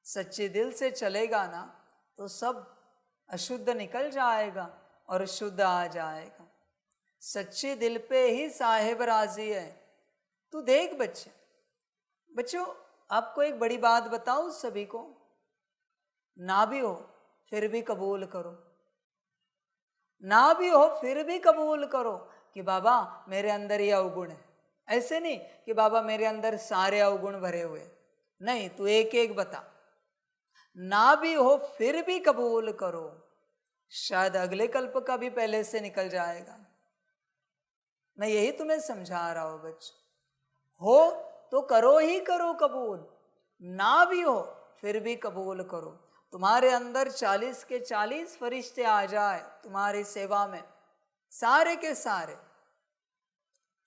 सच्चे दिल से चलेगा ना तो सब अशुद्ध निकल जाएगा और शुद्ध आ जाएगा। सच्चे दिल पे ही साहेब राजी है। तू देख बच्चे, बच्चों, आपको एक बड़ी बात बताऊं सभी को, ना भी हो फिर भी कबूल करो, ना भी हो फिर भी कबूल करो कि बाबा मेरे अंदर ये अवगुण है। ऐसे नहीं कि बाबा मेरे अंदर सारे अवगुण भरे हुए, नहीं, तू एक एक बता। ना भी हो फिर भी कबूल करो, शायद अगले कल्प का भी पहले से निकल जाएगा। मैं यही तुम्हें समझा रहा हूं बच्चों, हो तो करो ही करो कबूल, ना भी हो फिर भी कबूल करो। तुम्हारे अंदर 40 के 40 फरिश्ते आ जाए तुम्हारी सेवा में, सारे के सारे,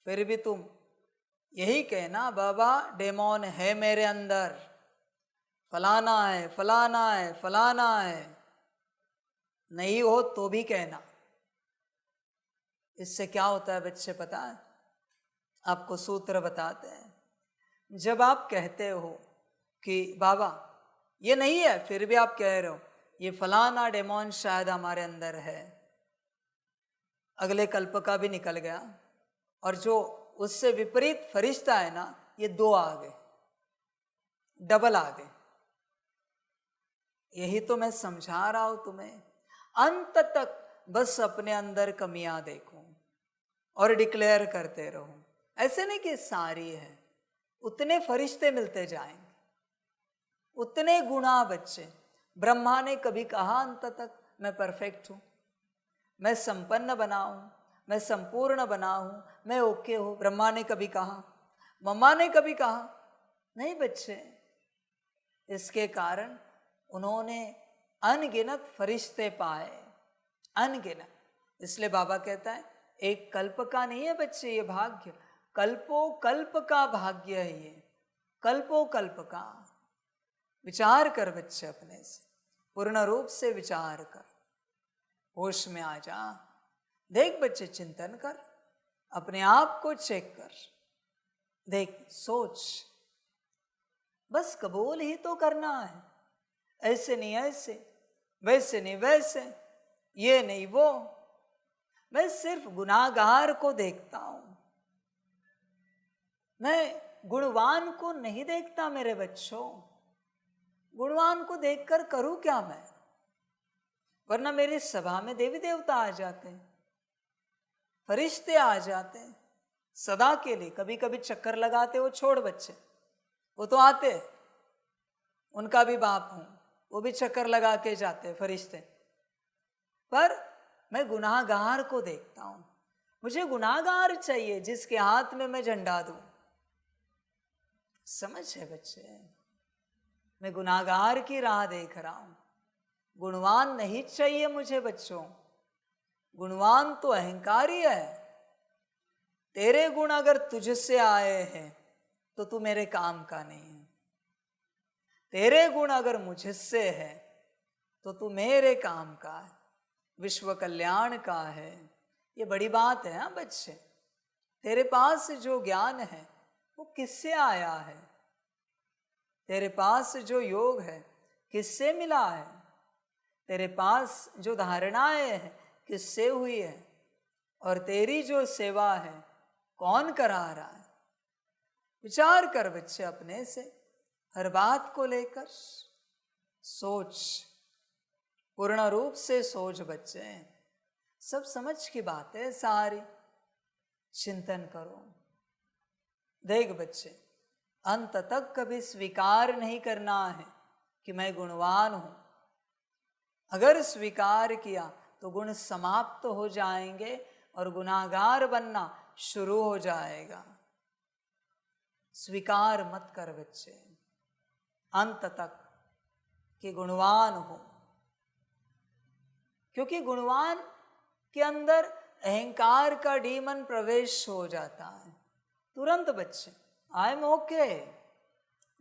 फिर भी तुम यही कहना बाबा डेमोन है मेरे अंदर, फलाना है फलाना है फलाना है। नहीं हो तो भी कहना। इससे क्या होता है बच्चे पता है? आपको सूत्र बताते हैं। जब आप कहते हो कि बाबा ये नहीं है, फिर भी आप कह रहे हो ये फलाना डेमोन शायद हमारे अंदर है, अगले कल्प का भी निकल गया, और जो उससे विपरीत फरिश्ता है ना, ये 2 आ गए, डबल आ गए। यही तो मैं समझा रहा हूं तुम्हें। अंत तक बस अपने अंदर कमियां देखो और डिक्लेयर करते रहो। ऐसे नहीं कि सारी है, उतने फरिश्ते मिलते जाएंगे, उतने गुणा बच्चे। ब्रह्मा ने कभी कहा अंत तक मैं परफेक्ट हूं, मैं संपन्न बना हूं, मैं संपूर्ण बना हूं, मैं ओके हूं? ब्रह्मा ने कभी कहा? मम्मा ने कभी कहा? नहीं बच्चे। इसके कारण उन्होंने अनगिनत फरिश्ते पाए, अनगिनत। इसलिए बाबा कहता है एक कल्प का नहीं है बच्चे ये भाग्य, कल्पो कल्प का भाग्य है ये, कल्पो कल्प का। विचार कर बच्चे, अपने से पूर्ण रूप से विचार कर, होश में आ जा। देख बच्चे, चिंतन कर, अपने आप को चेक कर, देख, सोच। बस कबूल ही तो करना है, ऐसे नहीं ऐसे, वैसे नहीं वैसे, ये नहीं वो। मैं सिर्फ गुनाहगार को देखता हूं, मैं गुणवान को नहीं देखता मेरे बच्चों। गुणवान को देखकर करूं क्या मैं? वरना मेरी सभा में देवी देवता आ जाते हैं, फरिश्ते आ जाते हैं सदा के लिए। कभी कभी चक्कर लगाते, वो छोड़ बच्चे, वो तो आते, उनका भी बाप हूं, वो भी चक्कर लगा के जाते फरिश्ते। पर मैं गुनाहगार को देखता हूं। मुझे गुनाहगार चाहिए जिसके हाथ में मैं झंडा दूं। समझ है बच्चे? मैं गुनाहगार की राह देख रहा हूं, गुणवान नहीं चाहिए मुझे बच्चों। गुणवान तो अहंकारी है। तेरे गुण अगर तुझसे आए हैं तो तू मेरे काम का नहीं है, तेरे गुण अगर मुझसे है तो तू मेरे काम का है, विश्व कल्याण का है। ये बड़ी बात है। हाँ बच्चे, तेरे पास जो ज्ञान है वो किससे आया है? तेरे पास जो योग है किससे मिला है? तेरे पास जो धारणाएं हैं किससे हुई है? और तेरी जो सेवा है कौन करा रहा है? विचार कर बच्चे, अपने से हर बात को लेकर सोच, पूर्ण रूप से सोच बच्चे। सब समझ की बात है सारी, चिंतन करो। देख बच्चे, अंत तक कभी स्वीकार नहीं करना है कि मैं गुणवान हूं। अगर स्वीकार किया तो गुण समाप्त हो जाएंगे और गुनाहगार बनना शुरू हो जाएगा। स्वीकार मत कर बच्चे अंत तक कि गुणवान हो, क्योंकि गुणवान के अंदर अहंकार का डीमन प्रवेश हो जाता है तुरंत बच्चे। आई एम ओके,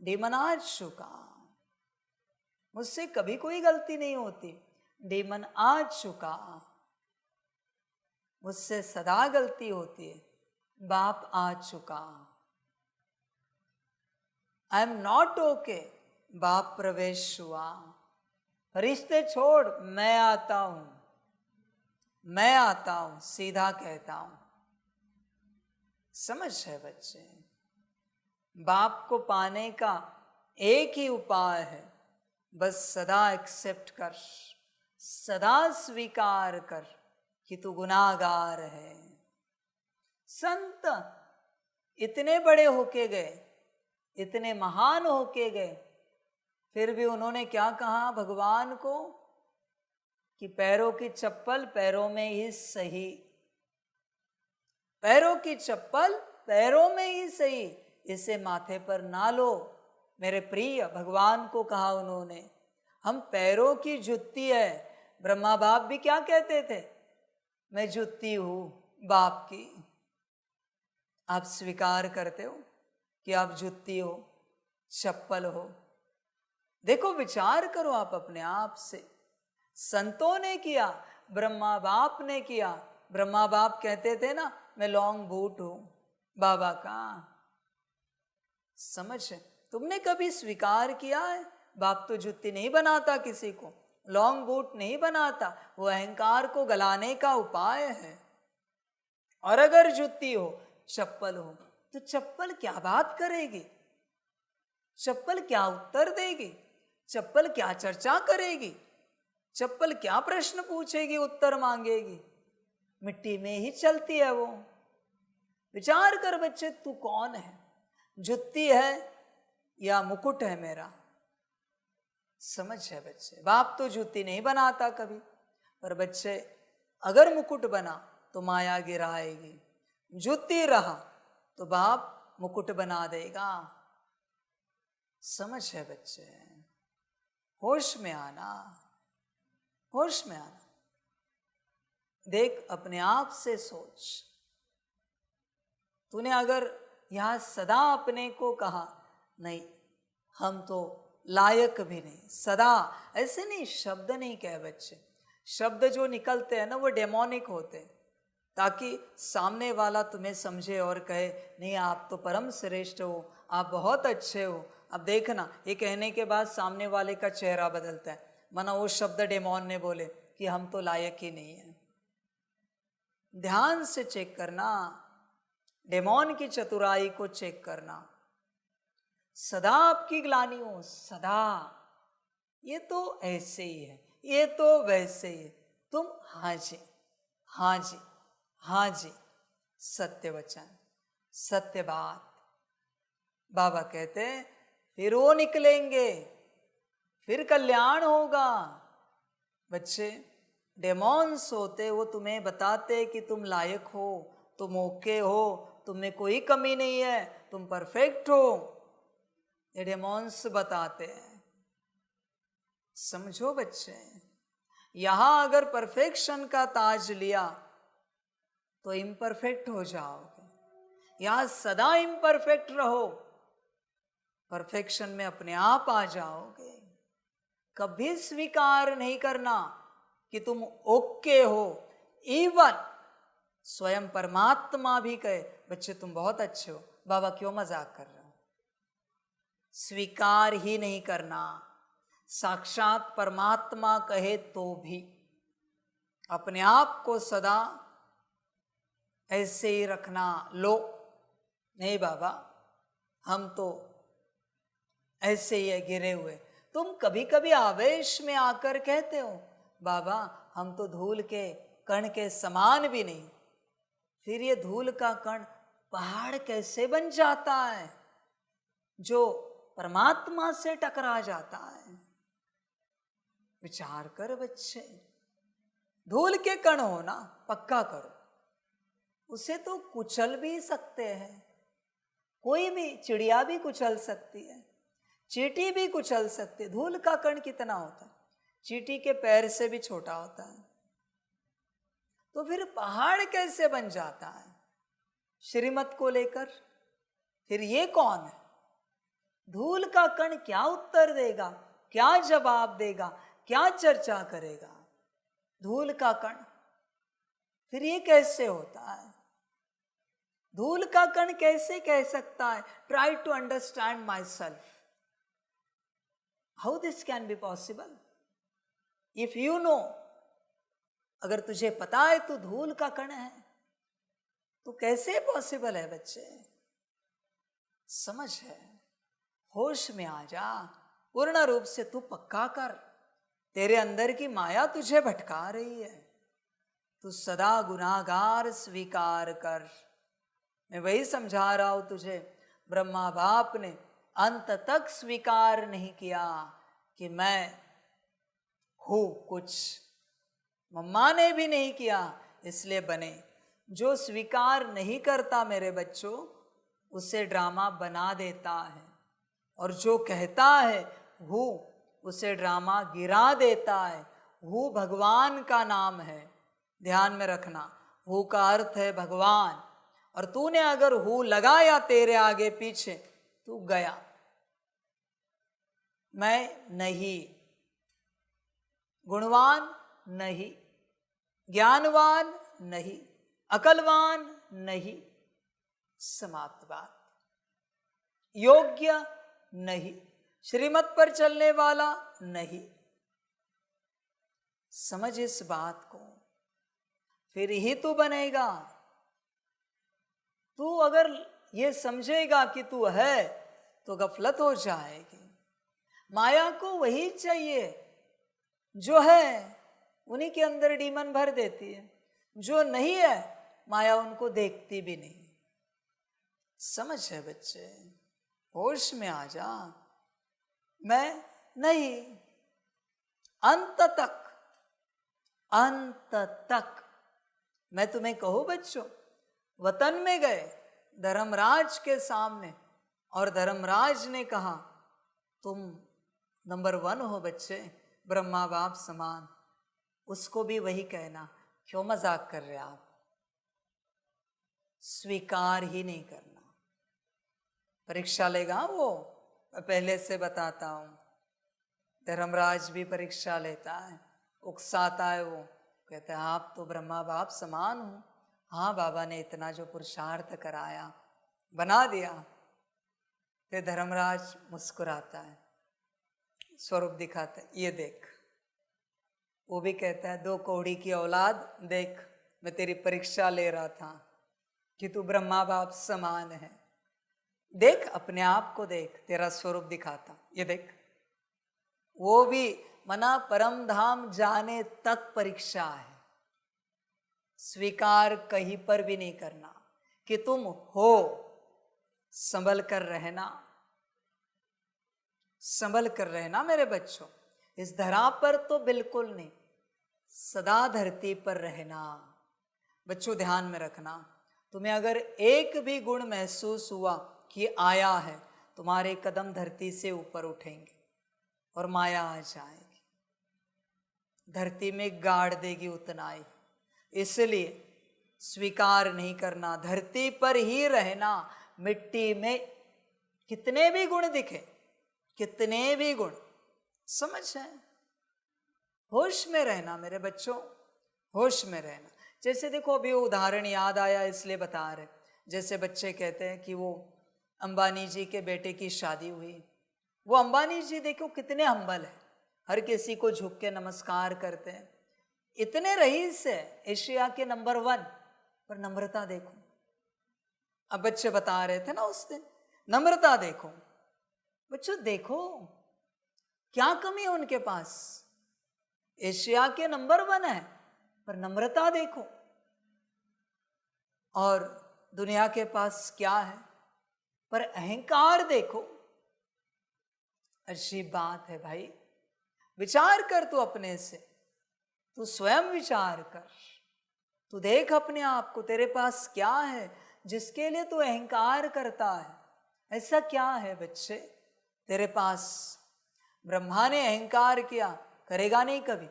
डीमन आ चुका, मुझसे कभी कोई गलती नहीं होती, डीमन आ चुका। मुझसे सदा गलती होती है, बाप आ चुका। आई एम नॉट ओके, बाप प्रवेश हुआ। रिश्ते छोड़, मैं आता हूं, मैं आता हूं, सीधा कहता हूं। समझ है बच्चे? बाप को पाने का एक ही उपाय है, बस सदा एक्सेप्ट कर, सदा स्वीकार कर कि तू गुनाहगार है। संत इतने बड़े होके गए, इतने महान होके गए, फिर भी उन्होंने क्या कहा भगवान को कि पैरों की चप्पल पैरों में ही सही, पैरों की चप्पल पैरों में ही सही, इसे माथे पर ना लो। मेरे प्रिय भगवान को कहा उन्होंने, हम पैरों की जुत्ती है। ब्रह्मा बाप भी क्या कहते थे, मैं जुत्ती हूं बाप की। आप स्वीकार करते हो कि आप जुत्ती हो, चप्पल हो? देखो, विचार करो आप अपने आप से। संतों ने किया, ब्रह्मा बाप ने किया। ब्रह्मा बाप कहते थे ना, मैं लॉन्ग बूट हूं बाबा का। समझ है? तुमने कभी स्वीकार किया है? बाप तो जुत्ती नहीं बनाता किसी को, लॉन्ग बूट नहीं बनाता, वो अहंकार को गलाने का उपाय है। और अगर जुत्ती हो, चप्पल हो, तो चप्पल क्या बात करेगी? चप्पल क्या उत्तर देगी? चप्पल क्या चर्चा करेगी? चप्पल क्या प्रश्न पूछेगी, उत्तर मांगेगी? मिट्टी में ही चलती है वो। विचार कर बच्चे, तू कौन है? जुत्ती है या मुकुट है मेरा? समझ है बच्चे? बाप तो जूती नहीं बनाता कभी, पर बच्चे अगर मुकुट बना तो माया गिराएगी, जूती रहा तो बाप मुकुट बना देगा। समझ है बच्चे? होश में आना, होश में आना। देख, अपने आप से सोच, तूने अगर यहां सदा अपने को कहा नहीं हम तो लायक भी नहीं, सदा ऐसे नहीं, शब्द नहीं कहे बच्चे। शब्द जो निकलते हैं ना वो डेमोनिक होते हैं, ताकि सामने वाला तुम्हें समझे और कहे नहीं आप तो परम श्रेष्ठ हो, आप बहुत अच्छे हो। अब देखना, ये कहने के बाद सामने वाले का चेहरा बदलता है, माना वो शब्द डेमोन ने बोले कि हम तो लायक ही नहीं है। ध्यान से चेक करना, डेमोन की चतुराई को चेक करना। सदा आपकी ग्लानि हो, सदा ये तो ऐसे ही है, ये तो वैसे ही है, तुम हाँ जी हाँ जी हाँ जी, सत्य वचन, सत्य बात। बाबा कहते हैं फिर वो निकलेंगे, फिर कल्याण होगा। बच्चे, डेमोन्स होते, वो तुम्हें बताते कि तुम लायक हो, तुम ओके हो, तुम में कोई कमी नहीं है, तुम परफेक्ट हो। ये डेमोन्स बताते हैं। समझो बच्चे, यहां अगर परफेक्शन का ताज लिया तो इम्परफेक्ट हो जाओगे। यहां सदा इम्परफेक्ट रहो, परफेक्शन में अपने आप आ जाओगे। कभी स्वीकार नहीं करना कि तुम ओके हो। इवन स्वयं परमात्मा भी कहे बच्चे तुम बहुत अच्छे हो, बाबा क्यों मजाक कर रहे हो? स्वीकार ही नहीं करना। साक्षात परमात्मा कहे तो भी अपने आप को सदा ऐसे ही रखना। लो नहीं बाबा, हम तो ऐसे ही है गिरे हुए। तुम कभी कभी आवेश में आकर कहते हो बाबा हम तो धूल के कण के समान भी नहीं। फिर ये धूल का कण पहाड़ कैसे बन जाता है जो परमात्मा से टकरा जाता है? विचार कर बच्चे, धूल के कण हो ना, पक्का करो, उसे तो कुचल भी सकते हैं। कोई भी चिड़िया भी कुचल सकती है, चींटी भी कुचल सकती है। धूल का कण कितना होता है? चींटी के पैर से भी छोटा होता है। तो फिर पहाड़ कैसे बन जाता है श्रीमत को लेकर? फिर ये कौन है? धूल का कण क्या उत्तर देगा, क्या जवाब देगा, क्या चर्चा करेगा? धूल का कण, फिर ये कैसे होता है? धूल का कण कैसे कह सकता है try to understand myself? How this can be possible? If you know, अगर तुझे पता है तू धूल का कण है, तो कैसे पॉसिबल है बच्चे? समझ है, होश में आ जा, पूर्ण रूप से तू पक्का कर। तेरे अंदर की माया तुझे भटका रही है, तू सदा गुनाहगार स्वीकार कर। मैं वही समझा रहा हूं तुझे, ब्रह्मा बाप ने अंत तक स्वीकार नहीं किया कि मैं हूं कुछ, मम्मा ने भी नहीं किया, इसलिए बने। जो स्वीकार नहीं करता मेरे बच्चों, उसे ड्रामा बना देता है, और जो कहता है हूँ, उसे ड्रामा गिरा देता है। हूँ भगवान का नाम है, ध्यान में रखना। हूँ का अर्थ है भगवान, और तूने अगर हूँ लगाया तेरे आगे पीछे, तू गया। मैं नहीं, गुणवान नहीं, ज्ञानवान नहीं, अकलवान नहीं, समाप्त बात। योग्य नहीं, श्रीमत पर चलने वाला नहीं। समझ इस बात को, फिर ही तू बनेगा। तू अगर ये समझेगा कि तू है, तो गफलत हो जाएगी। माया को वही चाहिए जो है, उन्हीं के अंदर डीमन भर देती है। जो नहीं है, माया उनको देखती भी नहीं। समझ है बच्चे, होश में आ जा। मैं नहीं, अंत तक, अंत तक। मैं तुम्हें कहूं बच्चों, वतन में गए धर्मराज के सामने, और धर्मराज ने कहा तुम नंबर 1 हो बच्चे, ब्रह्मा बाप समान। उसको भी वही कहना, क्यों मजाक कर रहे आप, स्वीकार ही नहीं करना। परीक्षा लेगा वो, मैं पहले से बताता हूं। धर्मराज भी परीक्षा लेता है, उकसाता है वो, कहता है आप तो ब्रह्मा बाप समान हो। हाँ बाबा ने इतना जो पुरुषार्थ कराया, बना दिया। फिर धर्मराज मुस्कुराता है, स्वरूप दिखाता है, ये देख। वो भी कहता है 2 कौड़ी की औलाद, देख मैं तेरी परीक्षा ले रहा था कि तू ब्रह्मा बाप समान है। देख अपने आप को देख, तेरा स्वरूप दिखाता, ये देख। वो भी मना परम धाम जाने तक परीक्षा है, स्वीकार कहीं पर भी नहीं करना कि तुम हो। संभल कर रहना, संभल कर रहना मेरे बच्चों। इस धरा पर तो बिल्कुल नहीं, सदा धरती पर रहना। बच्चों ध्यान में रखना, तुम्हें अगर एक भी गुण महसूस हुआ कि आया है, तुम्हारे कदम धरती से ऊपर उठेंगे और माया आ जाएगी, धरती में गाड़ देगी उतना ही। इसलिए स्वीकार नहीं करना, धरती पर ही रहना। मिट्टी में कितने भी गुण दिखे, कितने भी गुण, समझ है, होश में रहना मेरे बच्चों, होश में रहना। जैसे देखो अभी वो उदाहरण याद आया इसलिए बता रहे। जैसे बच्चे कहते हैं कि वो अंबानी जी के बेटे की शादी हुई। वो अंबानी जी देखो कितने हम्बल है, हर किसी को झुक के नमस्कार करते हैं, इतने रईस है, एशिया के नंबर 1। पर नम्रता देखो, अब बच्चे बता रहे थे ना उस दिन, नम्रता देखो। बच्चों देखो क्या कमी है उनके पास, एशिया के नंबर 1 है, पर नम्रता देखो। और दुनिया के पास क्या है, पर अहंकार देखो। अजीब बात है भाई। विचार कर तू अपने से, तू स्वयं विचार कर, तू देख अपने आप को, तेरे पास क्या है जिसके लिए तू अहंकार करता है। ऐसा क्या है बच्चे तेरे पास? ब्रह्मा ने अहंकार किया, करेगा नहीं कभी,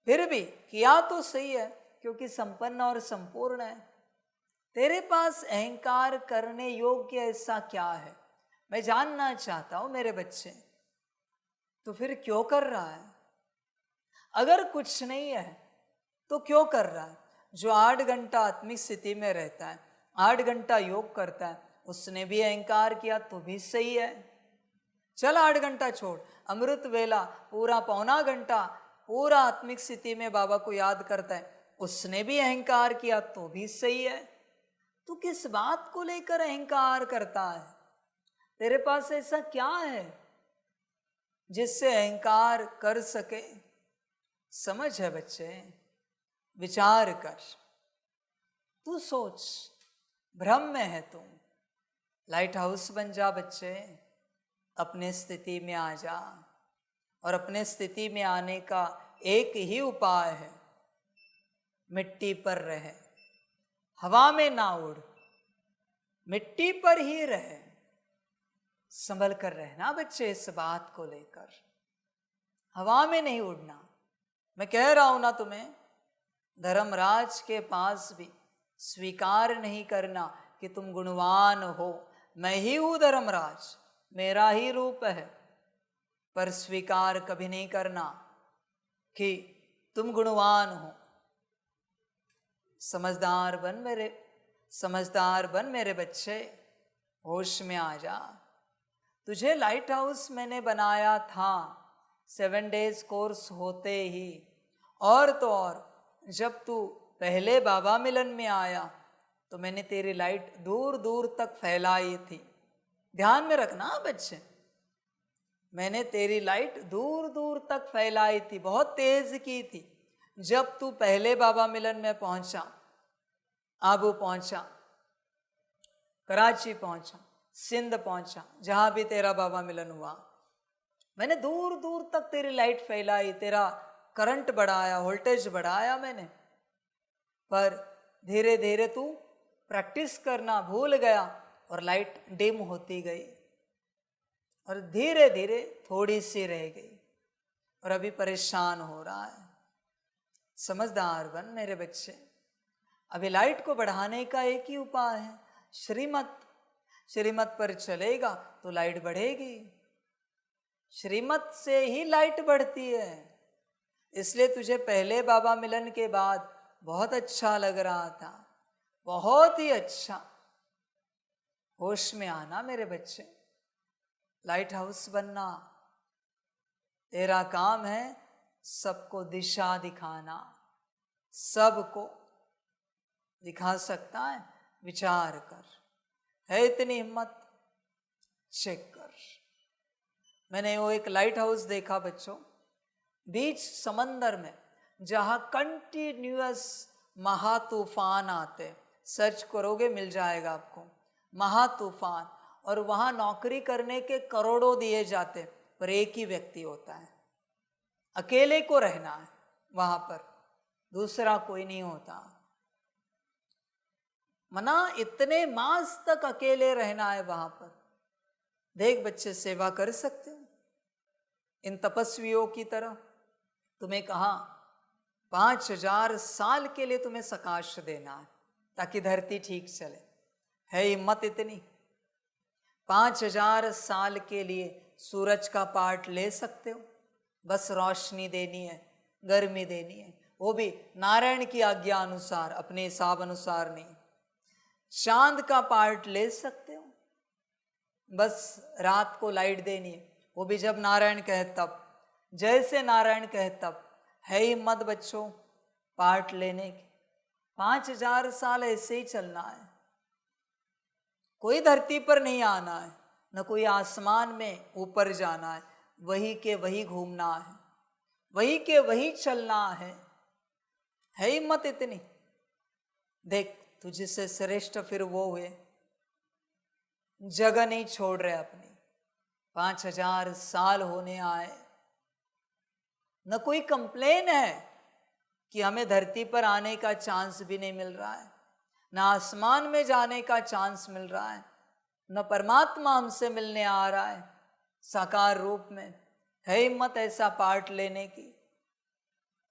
फिर भी किया तो सही है क्योंकि संपन्न और संपूर्ण है। तेरे पास अहंकार करने योग्य ऐसा क्या है, मैं जानना चाहता हूं मेरे बच्चे। तो फिर क्यों कर रहा है? अगर कुछ नहीं है तो क्यों कर रहा है? जो 8 घंटा आत्मिक स्थिति में रहता है, 8 घंटा योग करता है, उसने भी अहंकार किया तो भी सही है। चल 8 घंटा छोड़, अमृत वेला पूरा पौना घंटा पूरा आत्मिक स्थिति में बाबा को याद करता है, उसने भी अहंकार किया तो भी सही है। तू किस बात को लेकर अहंकार करता है? तेरे पास ऐसा क्या है जिससे अहंकार कर सके? समझ है बच्चे, विचार कर, तू सोच, भ्रम में है तू। लाइट हाउस बन जा बच्चे, अपने स्थिति में आ जा। और अपने स्थिति में आने का एक ही उपाय है, मिट्टी पर रहे, हवा में ना उड़, मिट्टी पर ही रहे। संभल कर रहना बच्चे इस बात को लेकर, हवा में नहीं उड़ना। मैं कह रहा हूं ना तुम्हें, धर्मराज के पास भी स्वीकार नहीं करना कि तुम गुणवान हो। मैं ही हूं धर्मराज, मेरा ही रूप है, पर स्वीकार कभी नहीं करना कि तुम गुणवान हो। समझदार बन मेरे बच्चे, होश में आ जा। तुझे लाइट हाउस मैंने बनाया था 7 डेज कोर्स होते ही, और तो और जब तू पहले बाबा मिलन में आया तो मैंने तेरी लाइट दूर दूर तक फैलाई थी। ध्यान में रखना बच्चे, मैंने तेरी लाइट दूर दूर तक फैलाई थी, बहुत तेज की थी। जब तू पहले बाबा मिलन में पहुंचा, आबू पहुंचा, कराची पहुंचा, सिंध पहुंचा, जहां भी तेरा बाबा मिलन हुआ, मैंने दूर दूर तक तेरी लाइट फैलाई, तेरा करंट बढ़ाया, वोल्टेज बढ़ाया मैंने। पर धीरे धीरे तू प्रैक्टिस करना भूल गया और लाइट डिम होती गई, और धीरे धीरे थोड़ी सी रह गई, और अभी परेशान हो रहा है। समझदार बन मेरे बच्चे, अभी लाइट को बढ़ाने का एक ही उपाय है, श्रीमत। श्रीमत पर चलेगा तो लाइट बढ़ेगी, श्रीमत से ही लाइट बढ़ती है। इसलिए तुझे पहले बाबा मिलन के बाद बहुत अच्छा लग रहा था, बहुत ही अच्छा। होश में आना मेरे बच्चे, लाइट हाउस बनना तेरा काम है, सबको दिशा दिखाना, सबको दिखा सकता है। विचार कर, है इतनी हिम्मत? चेक कर। मैंने वो एक लाइट हाउस देखा बच्चों, बीच समंदर में, जहां कंटिन्यूअस महातूफान आते, सर्च करोगे मिल जाएगा आपको, महातूफान। और वहां नौकरी करने के करोड़ों दिए जाते, पर एक ही व्यक्ति होता है, अकेले को रहना है वहां पर, दूसरा कोई नहीं होता। मना इतने मास तक अकेले रहना है वहां पर। देख बच्चे, सेवा कर सकते हो इन तपस्वियों की तरह। तुम्हें कहा 5000 साल के लिए तुम्हें सकाश देना है ताकि धरती ठीक चले, है हिम्मत इतनी? 5000 साल के लिए सूरज का पार्ट ले सकते हो? बस रोशनी देनी है, गर्मी देनी है, वो भी नारायण की आज्ञा अनुसार, अपने हिसाब अनुसार नहीं। चांद का पार्ट ले सकते हो? बस रात को लाइट देनी है, वो भी जब नारायण कहे तब, जैसे नारायण कहे तब। है हिम्मत बच्चों पार्ट लेने की? 5000 साल ऐसे ही चलना है, कोई धरती पर नहीं आना है, न कोई आसमान में ऊपर जाना है, वही के वही घूमना है, वही के वही चलना है हिम्मत इतनी? देख, तुझसे श्रेष्ठ फिर वो हुए, जगह नहीं छोड़ रहे अपनी, 5000 साल होने आए, न कोई कंप्लेन है कि हमें धरती पर आने का चांस भी नहीं मिल रहा है, न आसमान में जाने का चांस मिल रहा है, न परमात्मा हमसे मिलने आ रहा है साकार रूप में। है हिम्मत ऐसा पार्ट लेने की?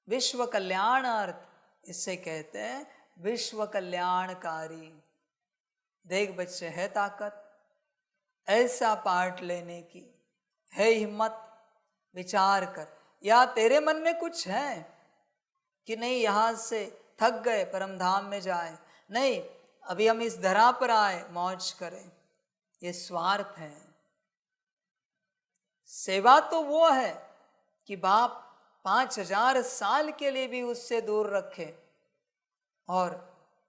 विश्व कल्याण अर्थ इससे कहते हैं, विश्व कल्याणकारी। देख बच्चे, है ताकत ऐसा पार्ट लेने की? है हिम्मत? विचार कर। या तेरे मन में कुछ है कि नहीं यहां से थक गए, परमधाम में जाए? नहीं, अभी हम इस धरा पर आए, मौज करें। ये स्वार्थ है। सेवा तो वो है कि बाप 5000 साल के लिए भी उससे दूर रखे और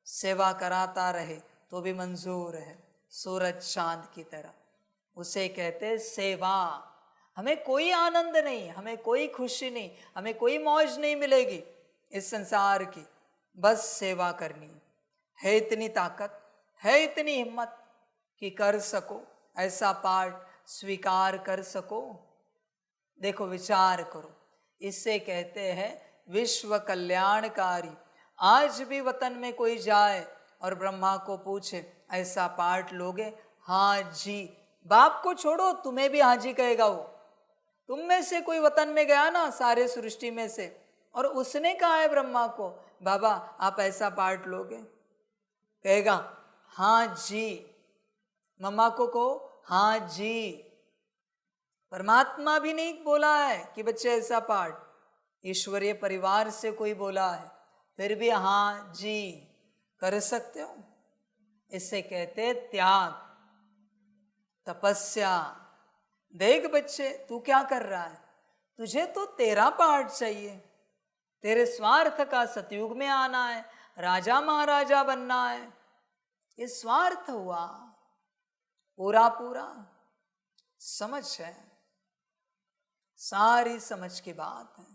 सेवा कराता रहे तो भी मंजूर है, सूरज चांद की तरह। उसे कहते सेवा। हमें कोई आनंद नहीं, हमें कोई खुशी नहीं, हमें कोई मौज नहीं मिलेगी इस संसार की, बस सेवा करनी है। इतनी ताकत है, इतनी हिम्मत कि कर सको ऐसा पाठ, स्वीकार कर सको। देखो विचार करो, इससे कहते हैं विश्व कल्याणकारी। आज भी वतन में कोई जाए और ब्रह्मा को पूछे ऐसा पाठ लोगे? हाँ जी। बाप को छोड़ो, तुम्हें भी हाँ जी कहेगा वो। तुम में से कोई वतन में गया ना सारे सृष्टि में से, और उसने कहा है ब्रह्मा को बाबा आप ऐसा पाठ लोगे, कहेगा हाँ जी। मम्मा को कहो हाँ जी। परमात्मा भी नहीं बोला है कि बच्चे ऐसा पाठ, ईश्वरीय परिवार से कोई बोला है, फिर भी हाँ जी कर सकते हो। इसे कहते त्याग, तपस्या। देख बच्चे तू क्या कर रहा है, तुझे तो तेरा पाठ चाहिए, तेरे स्वार्थ का सतयुग में आना है, राजा महाराजा बनना है। ये स्वार्थ हुआ पूरा पूरा। समझ है, सारी समझ की बात है।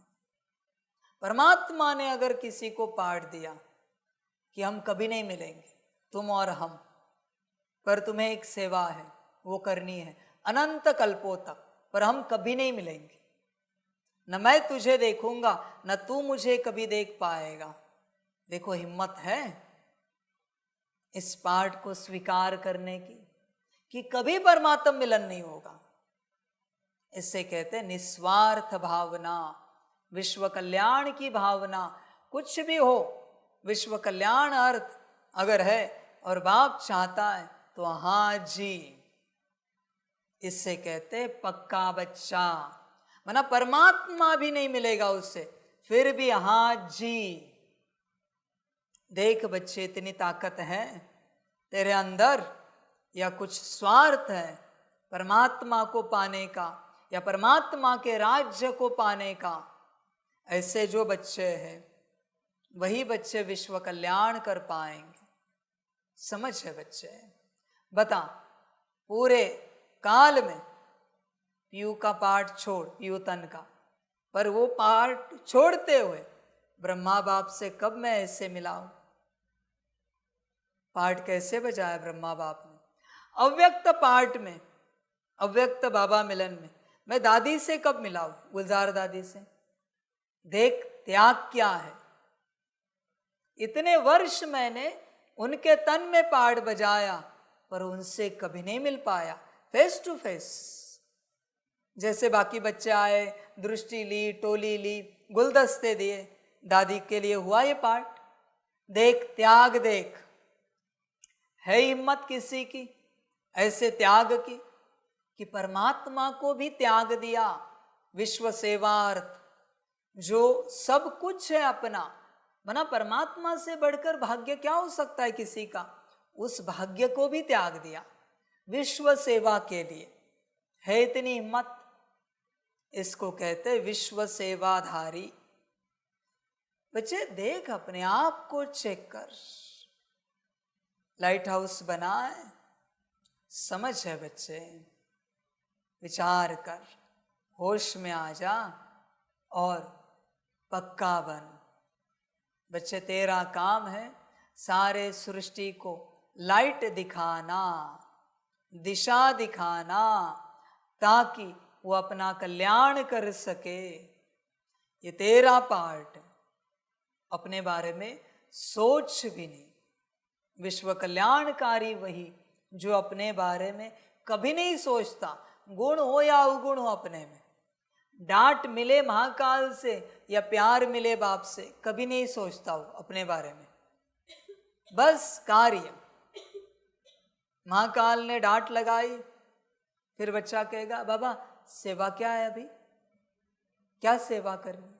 परमात्मा ने अगर किसी को पाठ दिया कि हम कभी नहीं मिलेंगे तुम और हम, पर तुम्हें एक सेवा है वो करनी है अनंत कल्पों तक, पर हम कभी नहीं मिलेंगे, न मैं तुझे देखूंगा न तू मुझे कभी देख पाएगा। देखो हिम्मत है इस पाठ को स्वीकार करने की कि कभी परमात्म मिलन नहीं होगा। इससे कहते हैं निस्वार्थ भावना, विश्व कल्याण की भावना। कुछ भी हो, विश्व कल्याण अर्थ अगर है और बाप चाहता है तो हाँ जी। इससे कहते पक्का बच्चा, मना परमात्मा भी नहीं मिलेगा उससे, फिर भी हाँ जी। देख बच्चे इतनी ताकत है तेरे अंदर, या कुछ स्वार्थ है परमात्मा को पाने का या परमात्मा के राज्य को पाने का? ऐसे जो बच्चे हैं वही बच्चे विश्व कल्याण कर पाएंगे। समझ है बच्चे? बता, पूरे काल में पीयू का पाठ छोड़, पीयू तन का, पर वो पाठ छोड़ते हुए ब्रह्मा बाप से कब मैं ऐसे मिलाऊं? पाठ कैसे बजाया ब्रह्मा बाप ने? अव्यक्त पाठ में, अव्यक्त बाबा मिलन में मैं दादी से कब मिलाऊं? गुलजार दादी से। देख त्याग क्या है। इतने वर्ष मैंने उनके तन में पाठ बजाया, पर उनसे कभी नहीं मिल पाया फेस टू फेस। जैसे बाकी बच्चे आए, दृष्टि ली, टोली ली, गुलदस्ते दिए, दादी के लिए हुआ ये पाठ। देख त्याग, देख है हिम्मत किसी की ऐसे त्याग की कि परमात्मा को भी त्याग दिया। विश्व सेवार्थ, जो सब कुछ है अपना, मना परमात्मा से बढ़कर भाग्य क्या हो सकता है किसी का, उस भाग्य को भी त्याग दिया विश्व सेवा के लिए। है इतनी हिम्मत, इसको कहते विश्व सेवाधारी। बच्चे देख अपने आप को चेक कर, लाइट हाउस बना है, समझ है बच्चे? विचार कर, होश में आ जा और पक्का बन। बच्चे तेरा काम है सारे सृष्टि को लाइट दिखाना, दिशा दिखाना, ताकि वो अपना कल्याण कर सके। ये तेरा पार्ट। अपने बारे में सोच भी नहीं। विश्व कल्याणकारी वही जो अपने बारे में कभी नहीं सोचता, गुण हो या अवगुण हो अपने में। डांट मिले महाकाल से या प्यार मिले बाप से, कभी नहीं सोचता हो अपने बारे में, बस कार्य। महाकाल ने डांट लगाई, फिर बच्चा कहेगा बाबा सेवा क्या है, अभी क्या सेवा करनी?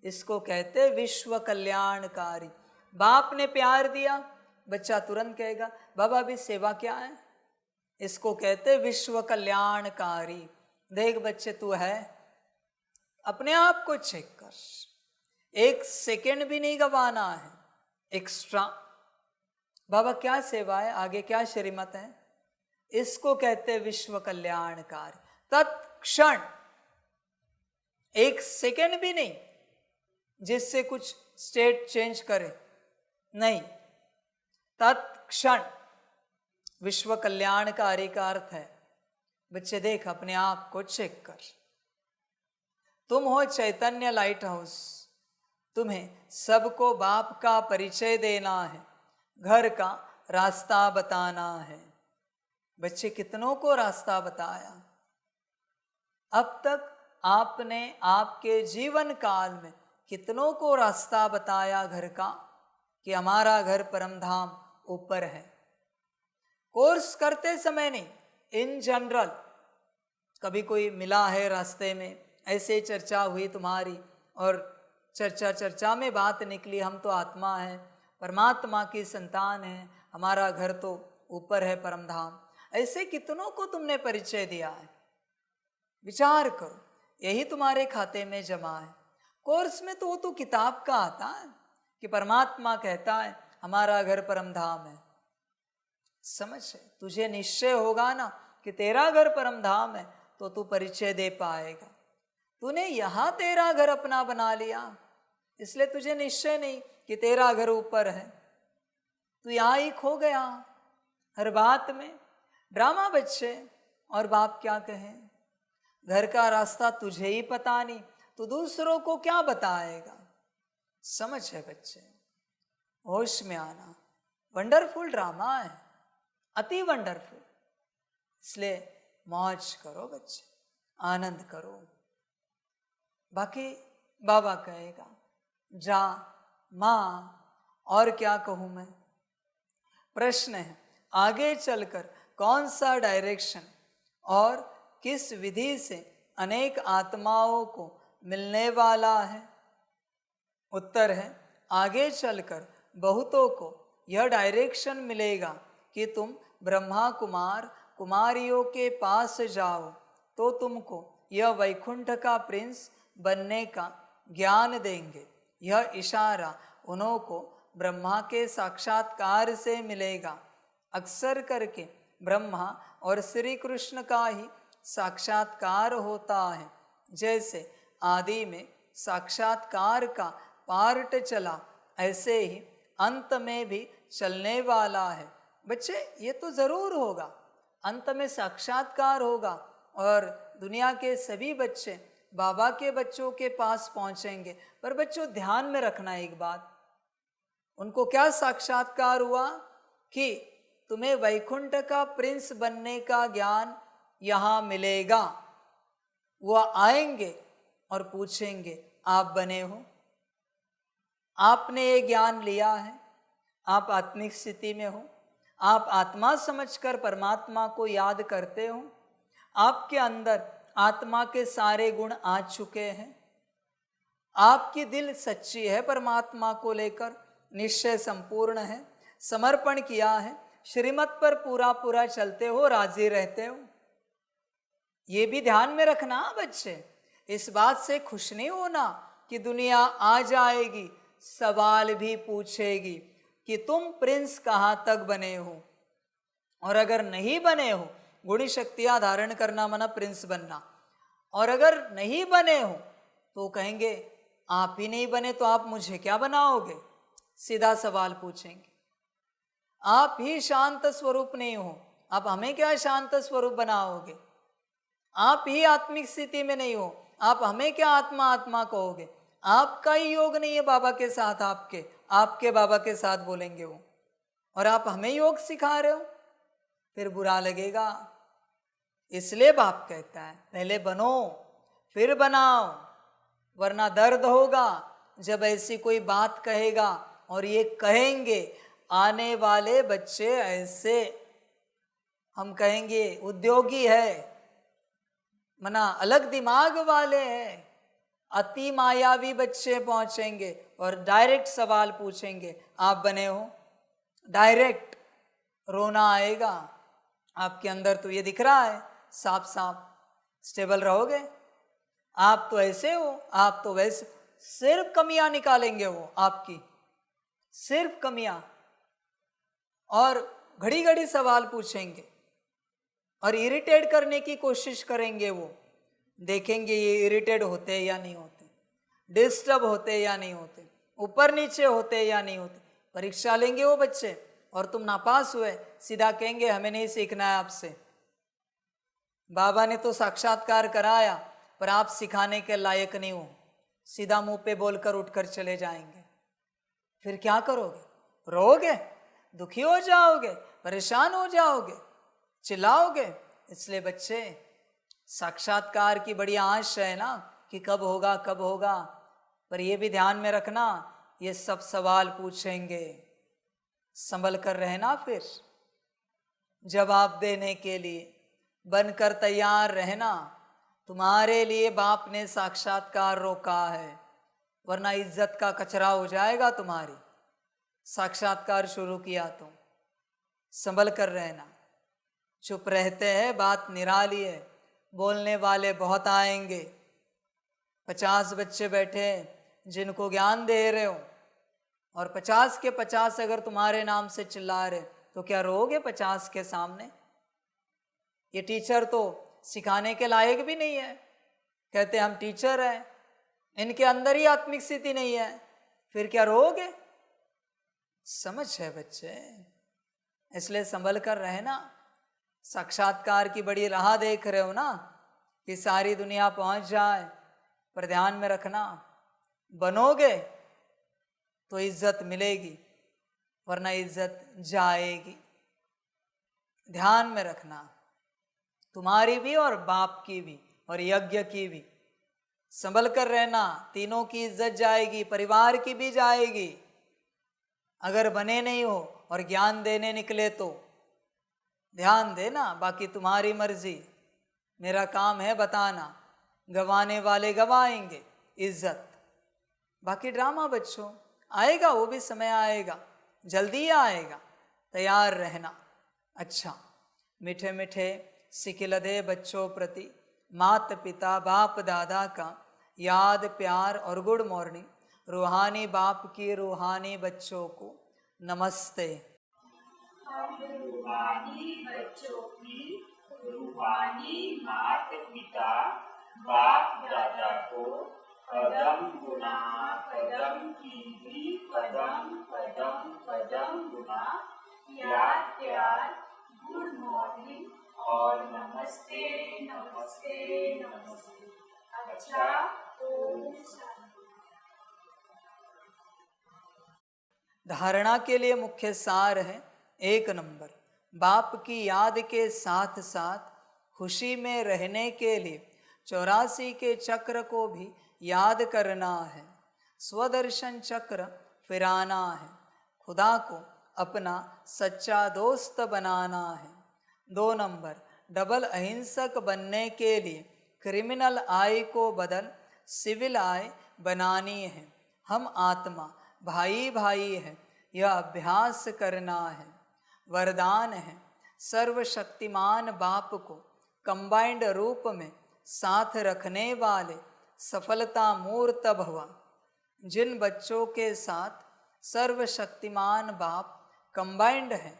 इसको कहते विश्व कल्याणकारी। बाप ने प्यार दिया, बच्चा तुरंत कहेगा बाबा अभी सेवा क्या है? इसको कहते विश्व कल्याणकारी। देख बच्चे तू है, अपने आप को चेक कर, एक सेकंड भी नहीं गवाना है एक्स्ट्रा। बाबा क्या सेवा है, आगे क्या श्रीमत है? इसको कहते हैं विश्व कल्याणकारी। तत्क्षण, एक सेकेंड भी नहीं जिससे कुछ स्टेट चेंज करे, नहीं, तत्क्षण विश्व कल्याणकारी का अर्थ है, बच्चे देख अपने आप को चेक कर। तुम हो चैतन्य लाइट हाउस, तुम्हें सबको बाप का परिचय देना है, घर का रास्ता बताना है। बच्चे कितनों को रास्ता बताया? अब तक आपने आपके जीवन काल में कितनों को रास्ता बताया घर का, कि हमारा घर परम धाम ऊपर है। कोर्स करते समय नहीं, इन जनरल कभी कोई मिला है रास्ते में, ऐसे चर्चा हुई तुम्हारी और चर्चा में बात निकली हम तो आत्मा है, परमात्मा की संतान है, हमारा घर तो ऊपर है परम धाम। ऐसे कितनों को तुमने परिचय दिया है? विचार करो, यही तुम्हारे खाते में जमा है। कोर्स में तो वो तो किताब का आता है कि परमात्मा कहता है हमारा घर परम धाम है। समझ है, तुझे निश्चय होगा ना कि तेरा घर परम धाम है तो तू परिचय दे पाएगा। तूने यहाँ तेरा घर अपना बना लिया, इसलिए तुझे निश्चय नहीं कि तेरा घर ऊपर है। तू यहाँ ही खो गया हर बात में। ड्रामा बच्चे, और बाप क्या कहें, घर का रास्ता तुझे ही पता नहीं तो दूसरों को क्या बताएगा। समझ है बच्चे, होश में आना। वंडरफुल ड्रामा है, अति वंडरफुल। इसलिए मौज करो बच्चे, आनंद करो। बाकी बाबा कहेगा जा माँ, और क्या कहूँ मैं। प्रश्न है आगे चलकर कौन सा डायरेक्शन और किस विधि से अनेक आत्माओं को मिलने वाला है। उत्तर है आगे चलकर बहुतों को यह डायरेक्शन मिलेगा कि तुम ब्रह्मा कुमार कुमारियों के पास जाओ तो तुमको यह वैकुंठ का प्रिंस बनने का ज्ञान देंगे। यह इशारा उन्हों को ब्रह्मा के साक्षात्कार से मिलेगा। अक्सर करके ब्रह्मा और श्री कृष्ण का ही साक्षात्कार होता है। जैसे आदि में साक्षात्कार का पार्ट चला, ऐसे ही अंत में भी चलने वाला है। बच्चे ये तो जरूर होगा, अंत में साक्षात्कार होगा और दुनिया के सभी बच्चे बाबा के बच्चों के पास पहुंचेंगे। पर बच्चों ध्यान में रखना एक बात, उनको क्या साक्षात्कार हुआ कि तुम्हें वैकुंठ का प्रिंस बनने का ज्ञान यहाँ मिलेगा। वह आएंगे और पूछेंगे आप बने हो, आपने ये ज्ञान लिया है, आप आत्मिक स्थिति में हो, आप आत्मा समझकर परमात्मा को याद करते हो, आपके अंदर आत्मा के सारे गुण आ चुके हैं, आपकी दिल सच्ची है परमात्मा को लेकर, निश्चय संपूर्ण है, समर्पण किया है, श्रीमत पर पूरा पूरा चलते हो, राजी रहते हो। ये भी ध्यान में रखना बच्चे, इस बात से खुश नहीं होना कि दुनिया आ जाएगी सवाल भी पूछेगी कि तुम प्रिंस कहाँ तक बने हो, और अगर नहीं बने हो गुणी शक्तियाँ धारण करना मना प्रिंस बनना, और अगर नहीं बने हो तो कहेंगे आप ही नहीं बने तो आप मुझे क्या बनाओगे। सीधा सवाल पूछेंगे, आप ही शांत स्वरूप नहीं हो, आप हमें क्या शांत स्वरूप बनाओगे। आप ही आत्मिक स्थिति में नहीं हो, आप हमें क्या आत्मा आत्मा कहोगे। आपका ही योग नहीं है बाबा के साथ, आपके बाबा के साथ बोलेंगे वो, और आप हमें योग सिखा रहे हो, फिर बुरा लगेगा। इसलिए बाप कहता है पहले बनो फिर बनाओ, वरना दर्द होगा जब ऐसी कोई बात कहेगा। और ये कहेंगे आने वाले बच्चे ऐसे, हम कहेंगे उद्योगी है, मना अलग दिमाग वाले हैं, अति मायावी बच्चे पहुंचेंगे और डायरेक्ट सवाल पूछेंगे आप बने हो। डायरेक्ट रोना आएगा आपके अंदर, तो ये दिख रहा है साफ साफ। स्टेबल रहोगे, आप तो ऐसे हो, आप तो वैसे, सिर्फ कमियां निकालेंगे वो आपकी, सिर्फ कमियां, और घड़ी घड़ी सवाल पूछेंगे। और इरिटेट करने की कोशिश करेंगे। वो देखेंगे ये इरिटेट होते या नहीं होते, डिस्टर्ब होते या नहीं होते, ऊपर नीचे होते या नहीं होते। परीक्षा लेंगे वो बच्चे और तुम नापास हुए, सीधा कहेंगे हमें नहीं सीखना है आपसे, बाबा ने तो साक्षात्कार कराया पर आप सिखाने के लायक नहीं हो, सीधा मुंह पे बोलकर उठकर चले जाएंगे। फिर क्या करोगे? रोओगे, दुखी हो जाओगे, परेशान हो जाओगे, चिल्लाओगे। इसलिए बच्चे, साक्षात्कार की बड़ी आश है ना कि कब होगा कब होगा, पर यह भी ध्यान में रखना ये सब सवाल पूछेंगे, संभल कर रहना, फिर जवाब देने के लिए बनकर तैयार रहना। तुम्हारे लिए बाप ने साक्षात्कार रोका है, वरना इज्जत का कचरा हो जाएगा तुम्हारी। साक्षात्कार शुरू किया तो संभल कर रहना। चुप रहते हैं बात निराली है, बोलने वाले बहुत आएंगे। 50 बच्चे बैठे जिनको ज्ञान दे रहे हो और 50 के 50 अगर तुम्हारे नाम से चिल्ला रहे तो क्या रोगे 50 के सामने? ये टीचर तो सिखाने के लायक भी नहीं है, कहते हम टीचर हैं, इनके अंदर ही आत्मिक स्थिति नहीं है, फिर क्या रोगे? समझ है बच्चे, इसलिए संभल कर रहना। साक्षात्कार की बड़ी राह देख रहे हो ना कि सारी दुनिया पहुंच जाए, पर ध्यान में रखना बनोगे तो इज्जत मिलेगी, वरना इज्जत जाएगी। ध्यान में रखना, तुम्हारी भी और बाप की भी और यज्ञ की भी। संभल कर रहना, तीनों की इज्जत जाएगी, परिवार की भी जाएगी। अगर बने नहीं हो और ज्ञान देने निकले तो ध्यान देना, बाकी तुम्हारी मर्जी, मेरा काम है बताना। गवाने वाले गवाएंगे इज्जत, बाकी ड्रामा बच्चों आएगा, वो भी समय आएगा, जल्दी ही आएगा, तैयार रहना। अच्छा, मीठे मीठे सिखिलदे बच्चों प्रति माता पिता बाप दादा का याद प्यार और गुड मॉर्निंग। रूहानी बाप की रूहानी बच्चों को नमस्ते। हम रूहानी बच्चों की रूहानी माता पिता बाप दादा को कदम गुना कदम की भी कदम कदम कदम गुना याद प्यार गुड मॉर्निंग और नमस्ते नमस्ते नमस्ते। अच्छा, ओम शांति। धारणा के लिए मुख्य सार है 1 नंबर, बाप की याद के साथ साथ खुशी में रहने के लिए 84 के चक्र को भी याद करना है। स्वदर्शन चक्र फिराना है, खुदा को अपना सच्चा दोस्त बनाना है। 2 नंबर, डबल अहिंसक बनने के लिए क्रिमिनल आय को बदल सिविल आय बनानी है। हम आत्मा भाई भाई है, यह अभ्यास करना है। वरदान है, सर्वशक्तिमान बाप को कंबाइंड रूप में साथ रखने वाले सफलता मूर्त भवा। जिन बच्चों के साथ सर्वशक्तिमान बाप कंबाइंड है,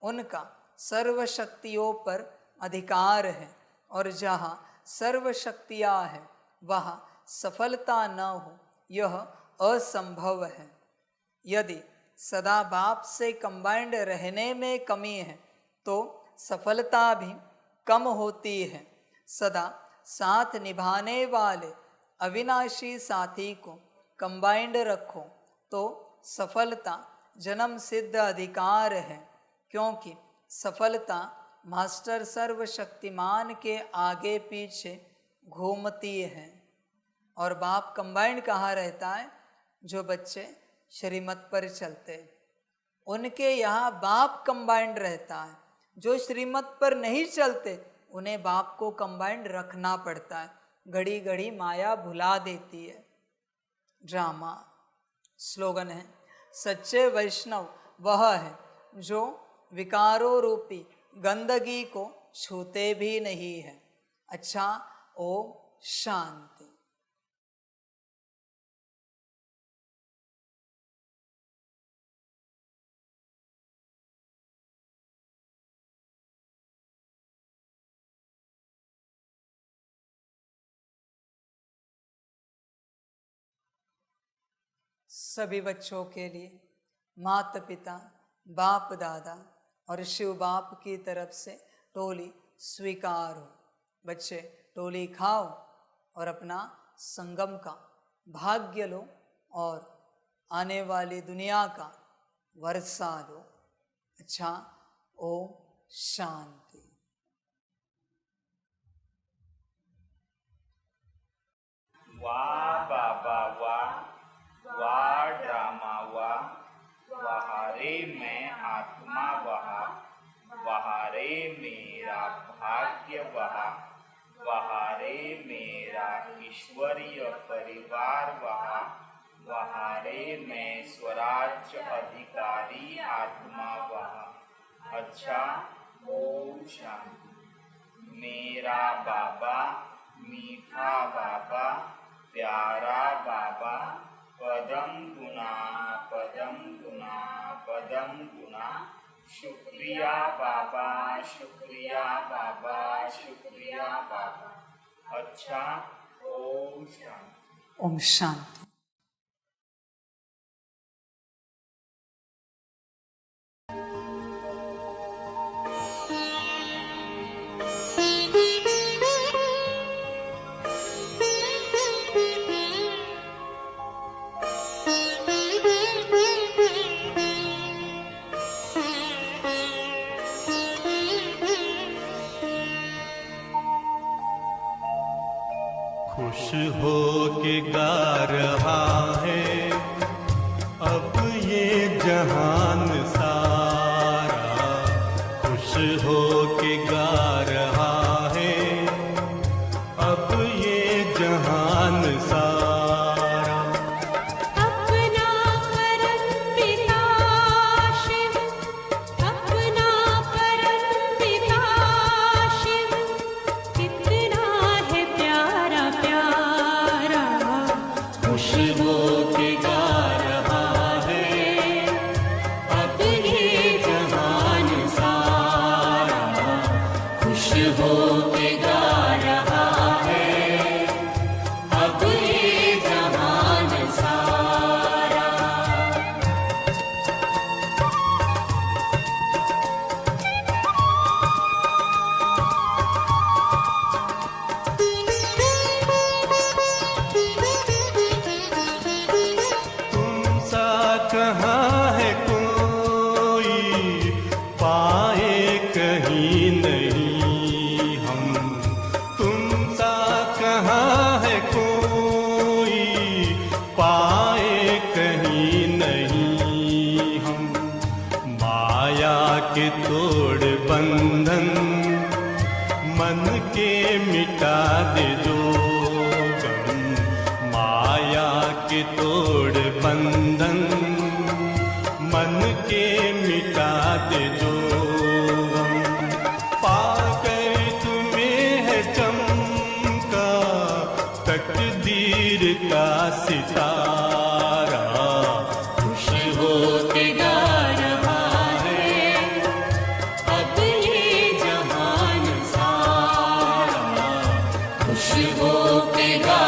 उनका सर्वशक्तियों पर अधिकार है, और जहाँ सर्वशक्तियाँ है वहाँ सफलता न हो, यह असंभव है। यदि सदा बाप से कंबाइंड रहने में कमी है तो सफलता भी कम होती है। सदा साथ निभाने वाले अविनाशी साथी को कंबाइंड रखो तो सफलता जन्म सिद्ध अधिकार है, क्योंकि सफलता मास्टर सर्वशक्तिमान के आगे पीछे घूमती है। और बाप कंबाइंड कहाँ रहता है? जो बच्चे श्रीमत पर चलते उनके यहाँ बाप कंबाइंड रहता है। जो श्रीमत पर नहीं चलते उन्हें बाप को कंबाइंड रखना पड़ता है। घड़ी घड़ी माया भुला देती है, ड्रामा। स्लोगन है, सच्चे वैष्णव वह है जो विकारों रूपी गंदगी को छूते भी नहीं है। अच्छा, ओम शांति। सभी बच्चों के लिए माता पिता, बाप दादा और शिव बाप की तरफ से टोली स्वीकार हो। बच्चे टोली खाओ और अपना संगम का भाग्य लो और आने वाली दुनिया का वर्षा लो। अच्छा, ओम शांति। वाह बाबा वाह, वाह ड्रामा वाह, वहारे मैं आत्मा वहा, वहारे मेरा भाग्य वहा, वहारे मेरा ईश्वरीय परिवार वहा, वहारे मैं स्वराज्य अधिकारी आत्मा वहा। अच्छा, ओम शांति। मेरा बाबा, मीठा बाबा, प्यारा बाबा, पदम गुना पदम गुना पदम गुना। शुक्रिया बाबा, शुक्रिया बाबा, शुक्रिया बाबा। अच्छा, ओम शांति। ओम शांति। खुश हो के गा रहा है अब ये जहान सारा, खुश हो के गा रहा है अब ये जहान सारा। अपना परम पिता शिव, अपना परम पिता शिव, कितना है प्यारा प्यारा। खुश हो के गा रहा है अब ये जहान सारा, खुश हो के गा रहा है अब ये जहान सारा। तुम सा कहाँ है कोई पाए कहीं नहीं हम, तुम सा कहाँ है कोई पाए कहीं नहीं हम। माया के तोड़ बंधन मन के मिटा दे दो गम, माया के तोड़ बंधन मन के मिटा दे जो गम। पाकर तुम्हें है चमका तकदीर का सितारा, खुश हो के गा रहा है अब ये जहान सारा, खुश हो के गा